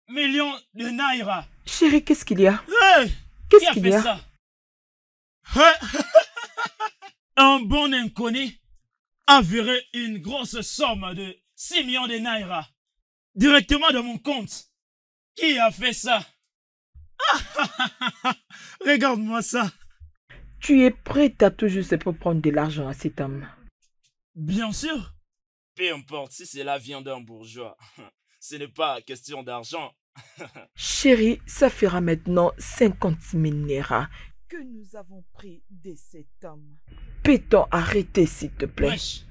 millions de naira. Chérie, qu'est-ce qu'il y a? Hey! Qu'est-ce qu'il y a? Ça? Un bon inconnu a viré une grosse somme de 6 millions de naira directement de mon compte. Qui a fait ça? Regarde-moi ça. Tu es prête à tout juste pour prendre de l'argent à cet homme? Bien sûr. Peu importe si cela vient d'un bourgeois. Ce n'est pas question d'argent. Chérie, ça fera maintenant 50 000 naira que nous avons pris de cet homme. Peut-on arrêter, s'il te plaît? Prêche.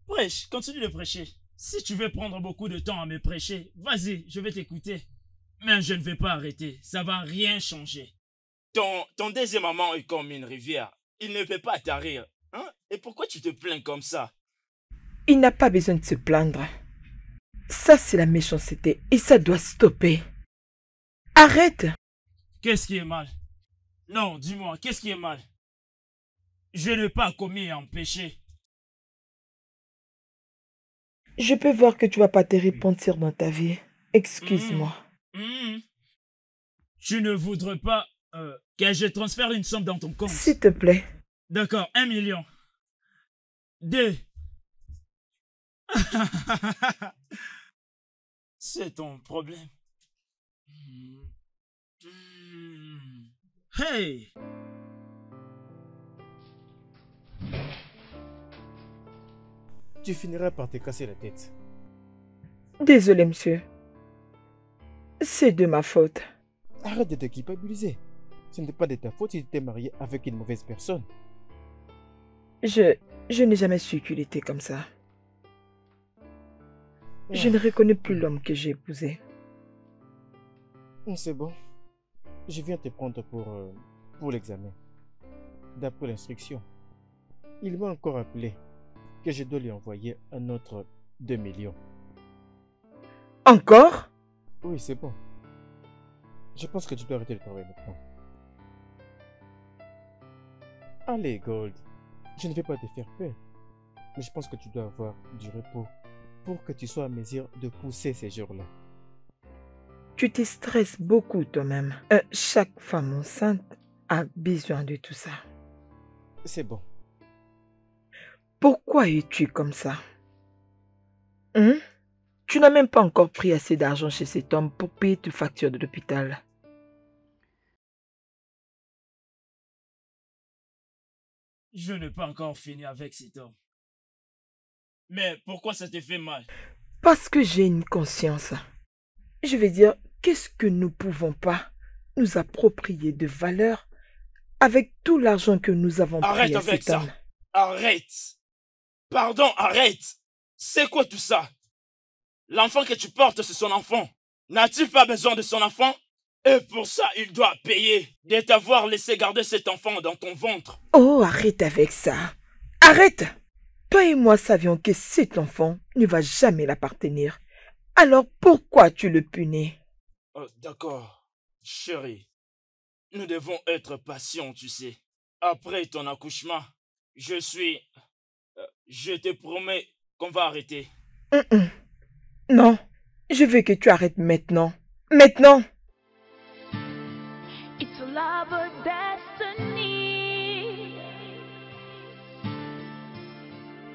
Prêche, continue de prêcher. Si tu veux prendre beaucoup de temps à me prêcher, vas-y, je vais t'écouter. Mais je ne vais pas arrêter, ça va rien changer. Ton deuxième amant est comme une rivière. Il ne peut pas tarir. Hein? Et pourquoi tu te plains comme ça? Il n'a pas besoin de se plaindre. Ça, c'est la méchanceté et ça doit stopper. Arrête! Qu'est-ce qui est mal? Non, dis-moi, qu'est-ce qui est mal? Je n'ai pas commis un péché. Je peux voir que tu vas pas te repentir dans ta vie. Excuse-moi. Tu ne voudrais pas que je transfère une somme dans ton compte? S'il te plaît. D'accord, 1 million. 2. C'est ton problème. Hey! Tu finiras par te casser la tête. Désolé, monsieur. C'est de ma faute. Arrête de te culpabiliser. Ce n'est pas de ta faute si tu t'es marié avec une mauvaise personne. Je n'ai jamais su qu'il était comme ça. Je ne reconnais plus l'homme que j'ai épousé. C'est bon. Je viens te prendre pour l'examen. D'après l'instruction, il m'a encore appelé que je dois lui envoyer un autre 2 millions. Encore? Oui, c'est bon. Je pense que tu dois arrêter le travail maintenant. Allez, Gold. Je ne vais pas te faire peur. Mais je pense que tu dois avoir du repos pour que tu sois à mesure de pousser ces jours-là. Tu te stresses beaucoup toi-même. Chaque femme enceinte a besoin de tout ça. C'est bon. Pourquoi es-tu comme ça? Tu n'as même pas encore pris assez d'argent chez cet homme pour payer tes factures de l'hôpital. Je n'ai pas encore fini avec cet homme. Mais pourquoi ça te fait mal? Parce que j'ai une conscience. Je vais dire, qu'est-ce que nous ne pouvons pas nous approprier de valeur avec tout l'argent que nous avons pris à cet homme? Arrête! Pardon, arrête! C'est quoi tout ça? L'enfant que tu portes, c'est son enfant. N'as-tu pas besoin de son enfant? Et pour ça, il doit payer de t'avoir laissé garder cet enfant dans ton ventre. Oh, arrête avec ça. Arrête! Toi et moi savions que cet enfant ne va jamais l'appartenir. Alors pourquoi tu le punis? D'accord, chérie. Nous devons être patients, tu sais. Après ton accouchement, je te promets qu'on va arrêter. Non, je veux que tu arrêtes maintenant. Maintenant! It's a love or destiny.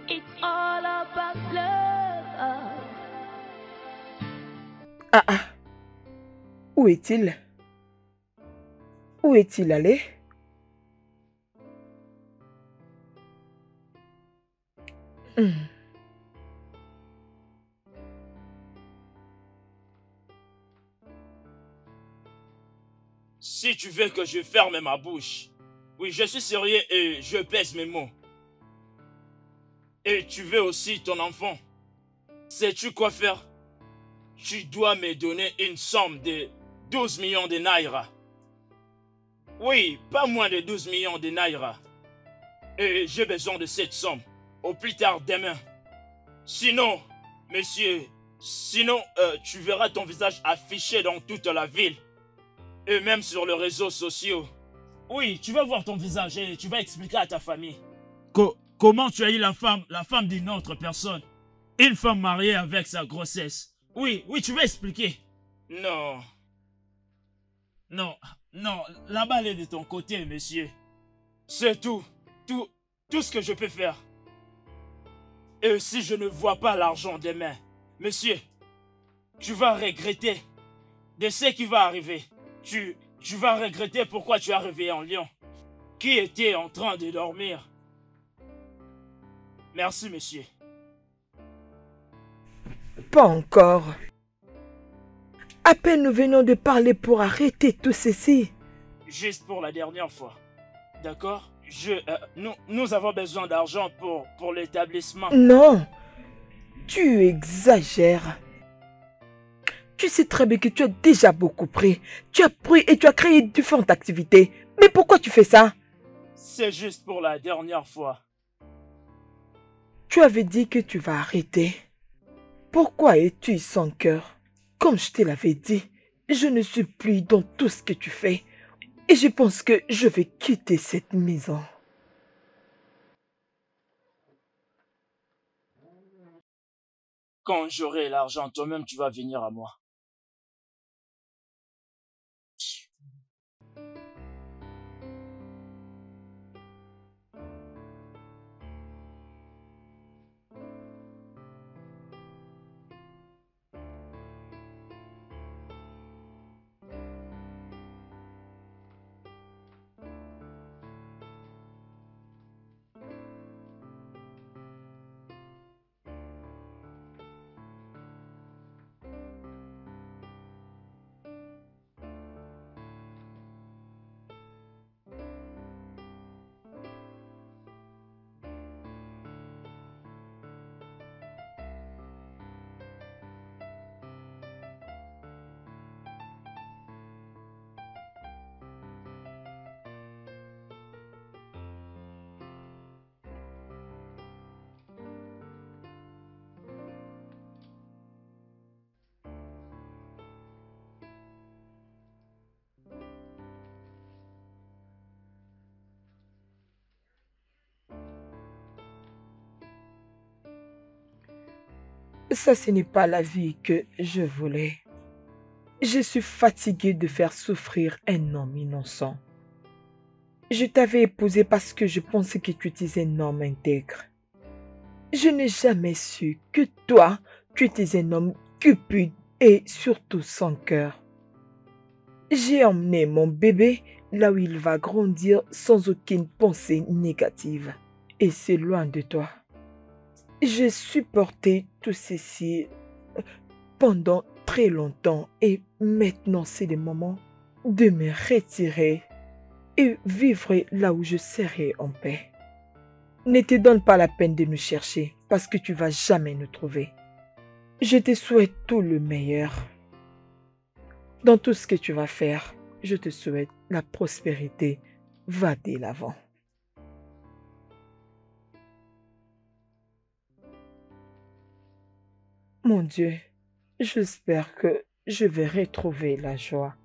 It's all about love. Ah. Où est-il? Où est-il allé? Si tu veux que je ferme ma bouche, oui, je suis sérieux et je pèse mes mots. Et tu veux aussi ton enfant. Sais-tu quoi faire? Tu dois me donner une somme de 12 millions de naira. Oui, pas moins de 12 millions de naira. Et j'ai besoin de cette somme, au plus tard demain. Sinon, monsieur, tu verras ton visage affiché dans toute la ville. Et même sur les réseaux sociaux. Oui, tu vas voir ton visage et tu vas expliquer à ta famille. Comment tu as eu la femme d'une autre personne. Une femme mariée avec sa grossesse. Oui, tu vas expliquer. Non, la balle est de ton côté, monsieur. C'est tout ce que je peux faire. Et si je ne vois pas l'argent demain, monsieur, tu vas regretter de ce qui va arriver. Tu vas regretter pourquoi tu es arrivé en Lyon. Qui était en train de dormir. Merci, monsieur. Pas encore. À peine nous venons de parler pour arrêter tout ceci. Juste pour la dernière fois. D'accord? Nous avons besoin d'argent pour l'établissement. Non. Tu exagères. Tu sais très bien que tu as déjà beaucoup pris. Tu as pris et tu as créé différentes activités. Mais pourquoi tu fais ça? C'est juste pour la dernière fois. Tu avais dit que tu vas arrêter. Pourquoi es-tu sans cœur? Comme je te l'avais dit, je ne suis plus dans tout ce que tu fais. Et je pense que je vais quitter cette maison. Quand j'aurai l'argent, toi-même, tu vas venir à moi. Ça, ce n'est pas la vie que je voulais. Je suis fatiguée de faire souffrir un homme innocent. Je t'avais épousé parce que je pensais que tu étais un homme intègre. Je n'ai jamais su que toi, tu étais un homme cupide et surtout sans cœur. J'ai emmené mon bébé là où il va grandir sans aucune pensée négative. Et c'est loin de toi. J'ai supporté tout ceci pendant très longtemps et maintenant c'est le moment de me retirer et vivre là où je serai en paix. Ne te donne pas la peine de nous chercher parce que tu vas jamais nous trouver. Je te souhaite tout le meilleur. Dans tout ce que tu vas faire, je te souhaite la prospérité. Va de l'avant. Mon Dieu, j'espère que je vais retrouver la joie.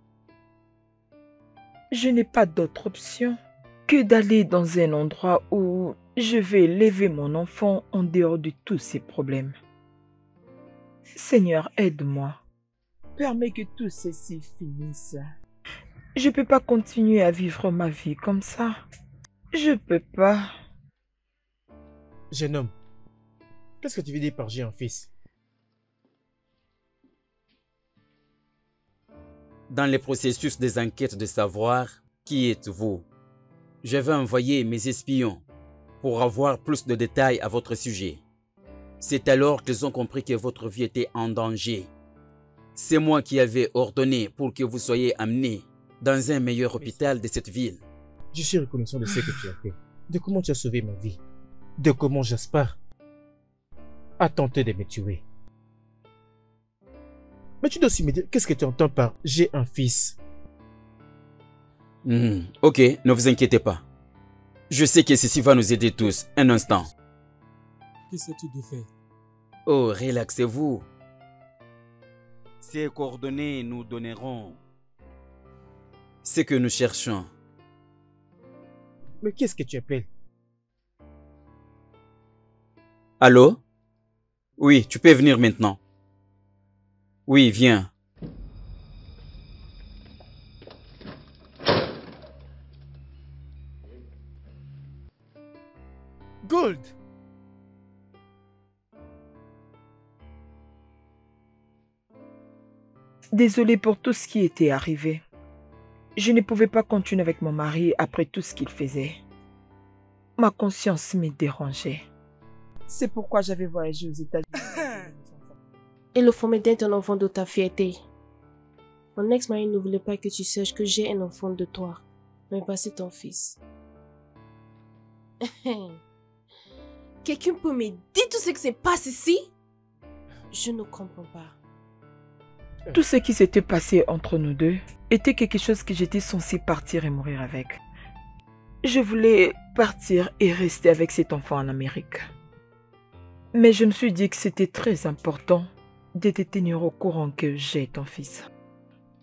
Je n'ai pas d'autre option que d'aller dans un endroit où je vais élever mon enfant en dehors de tous ces problèmes. Seigneur, aide-moi. Permets que tout ceci finisse. Je ne peux pas continuer à vivre ma vie comme ça. Je ne peux pas. Jeune homme, qu'est-ce que tu veux dire par j'ai un fils? Dans le processus des enquêtes de savoir qui êtes-vous, je vais envoyer mes espions pour avoir plus de détails à votre sujet. C'est alors qu'ils ont compris que votre vie était en danger. C'est moi qui avais ordonné pour que vous soyez amené dans un meilleur hôpital de cette ville. Je suis reconnaissant de ce que tu as fait, de comment tu as sauvé ma vie, de comment Jaspar a tenté de me tuer. Mais tu dois aussi me dire, qu'est-ce que tu entends par « j'ai un fils » ? Ok, ne vous inquiétez pas. Je sais que ceci va nous aider tous. Un instant. Qu'est-ce que tu fais? Oh, relaxez-vous. Ces coordonnées nous donneront ce que nous cherchons. Mais qu'est-ce que tu appelles? Allô? Oui, tu peux venir maintenant. Oui, viens. Gold! Désolée pour tout ce qui était arrivé. Je ne pouvais pas continuer avec mon mari après tout ce qu'il faisait. Ma conscience me dérangeait. C'est pourquoi j'avais voyagé aux États-Unis. Et le former d'être un enfant de ta fierté. Mon ex-mari ne voulait pas que tu saches que j'ai un enfant de toi. Mais voici ton fils. Quelqu'un peut me dire tout ce qui se passe ici? Je ne comprends pas. Tout ce qui s'était passé entre nous deux était quelque chose que j'étais censée partir et mourir avec. Je voulais partir et rester avec cet enfant en Amérique. Mais je me suis dit que c'était très important de te tenir au courant que j'ai ton fils.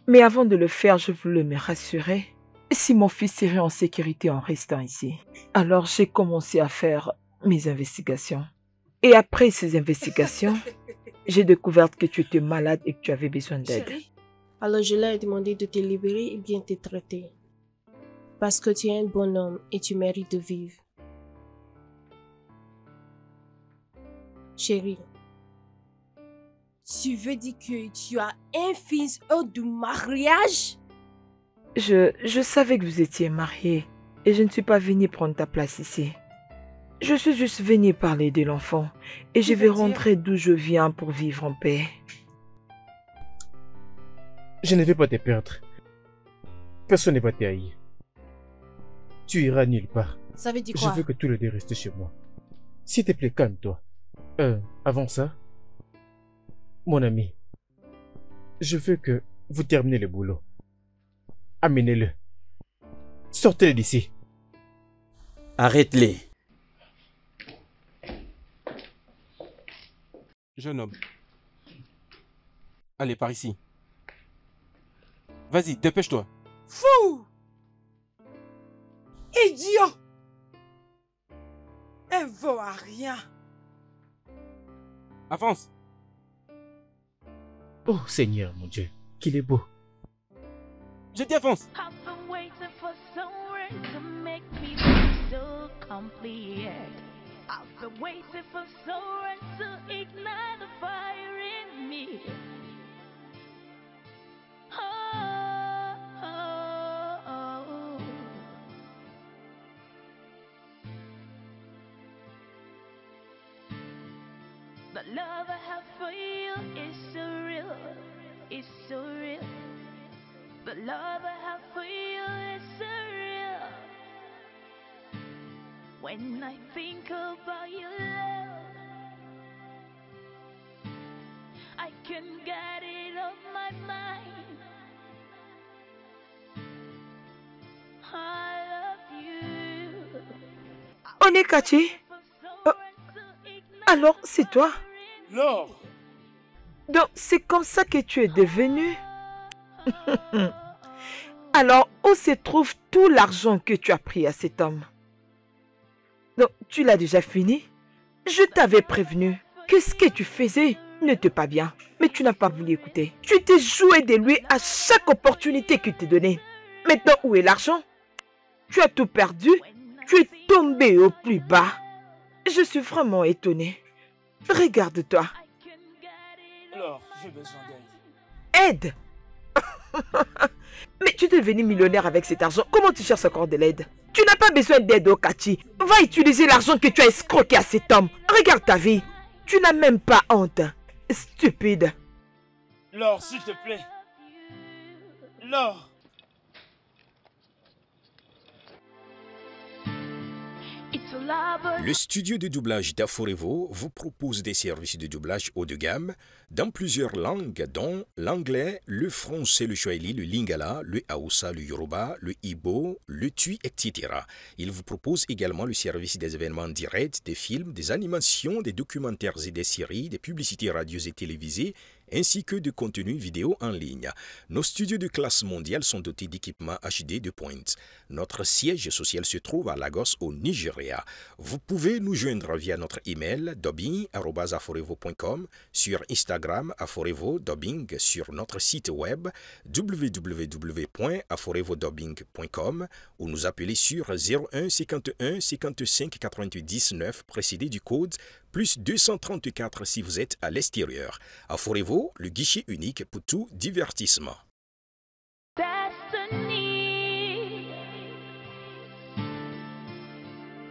Mais avant de le faire, je voulais me rassurer si mon fils serait en sécurité en restant ici. Alors j'ai commencé à faire mes investigations. Et après ces investigations, j'ai découvert que tu étais malade et que tu avais besoin d'aide. Chérie, Alors je leur ai demandé de te libérer et bien te traiter. Parce que tu es un bon homme et tu mérites de vivre. Chérie, tu veux dire que tu as un fils hors du mariage? Je savais que vous étiez mariés et je ne suis pas venue prendre ta place ici. Je suis juste venue parler de l'enfant et je vais rentrer d'où je viens pour vivre en paix. Je ne vais pas te perdre. Personne ne va te haïr. Tu iras nulle part. Ça veut dire Je quoi? veux que tous les deux restent chez moi. S'il te plaît, calme-toi. Avant ça, mon ami, je veux que vous terminez le boulot. Amenez-le. Sortez-le d'ici. Arrête-les. Jeune homme. Allez, par ici. Vas-y, dépêche-toi. fou! Idiot! Elle vaut à rien. Avance. Oh Seigneur, mon Dieu, qu'il est beau. Je dis avance. I've been waiting for someone to make me feel so complete. I've been waiting for someone to ignite the fire in me. Oh, oh, oh. The love I have for you is so real, it's so real. The love I have for you is so real. When I think about your love, I can't get it off my mind. I love you. Onekachi, alors c'est toi? Laure, Donc c'est comme ça que tu es devenu? Alors où se trouve tout l'argent que tu as pris à cet homme? Donc tu l'as déjà fini? Je t'avais prévenu que ce que tu faisais n'était pas bien, mais tu n'as pas voulu écouter. Tu t'es joué de lui à chaque opportunité qu'il t'est donnée. Maintenant où est l'argent? Tu as tout perdu, tu es tombé au plus bas. Je suis vraiment étonnée. Regarde-toi. Laure, j'ai besoin d'aide. Aide? Mais tu es devenu millionnaire avec cet argent. Comment tu cherches encore de l'aide? Tu n'as pas besoin d'aide, Okachi. Va utiliser l'argent que tu as escroqué à cet homme. Regarde ta vie. Tu n'as même pas honte. Stupide. Laure, s'il te plaît. Laure. It's a love. Le studio de doublage d'Aforevo vous propose des services de doublage haut de gamme dans plusieurs langues, dont l'anglais, le français, le swahili, le lingala, le haoussa, le yoruba, le igbo, le tui, etc. Il vous propose également le service des événements directs, des films, des animations, des documentaires et des séries, des publicités radios et télévisées, ainsi que de contenus vidéo en ligne. Nos studios de classe mondiale sont dotés d'équipements HD de pointe. Notre siège social se trouve à Lagos, au Nigeria. Vous pouvez nous joindre via notre email dubbing@aforevo.com, sur Instagram Aforevo Dubbing, sur notre site web www.aforevodubbing.com ou nous appeler sur 01 51 55 99 précédé du code plus 234 si vous êtes à l'extérieur. Aforevo, le guichet unique pour tout divertissement. Destiny.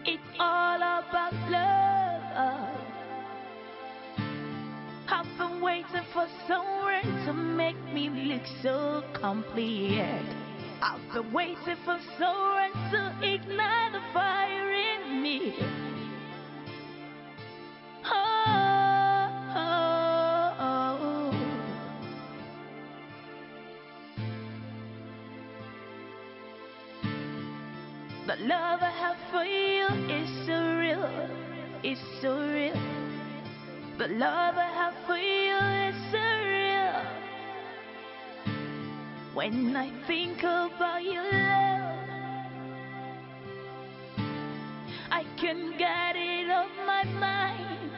It's all about love. I've been waiting for someone to make me look so complete. I've been waiting for someone to ignite the fire in me. Oh, oh, oh. The love I have for you is so real, it's so real. The love I have for you is surreal. When I think about your love, I can't get it off my mind.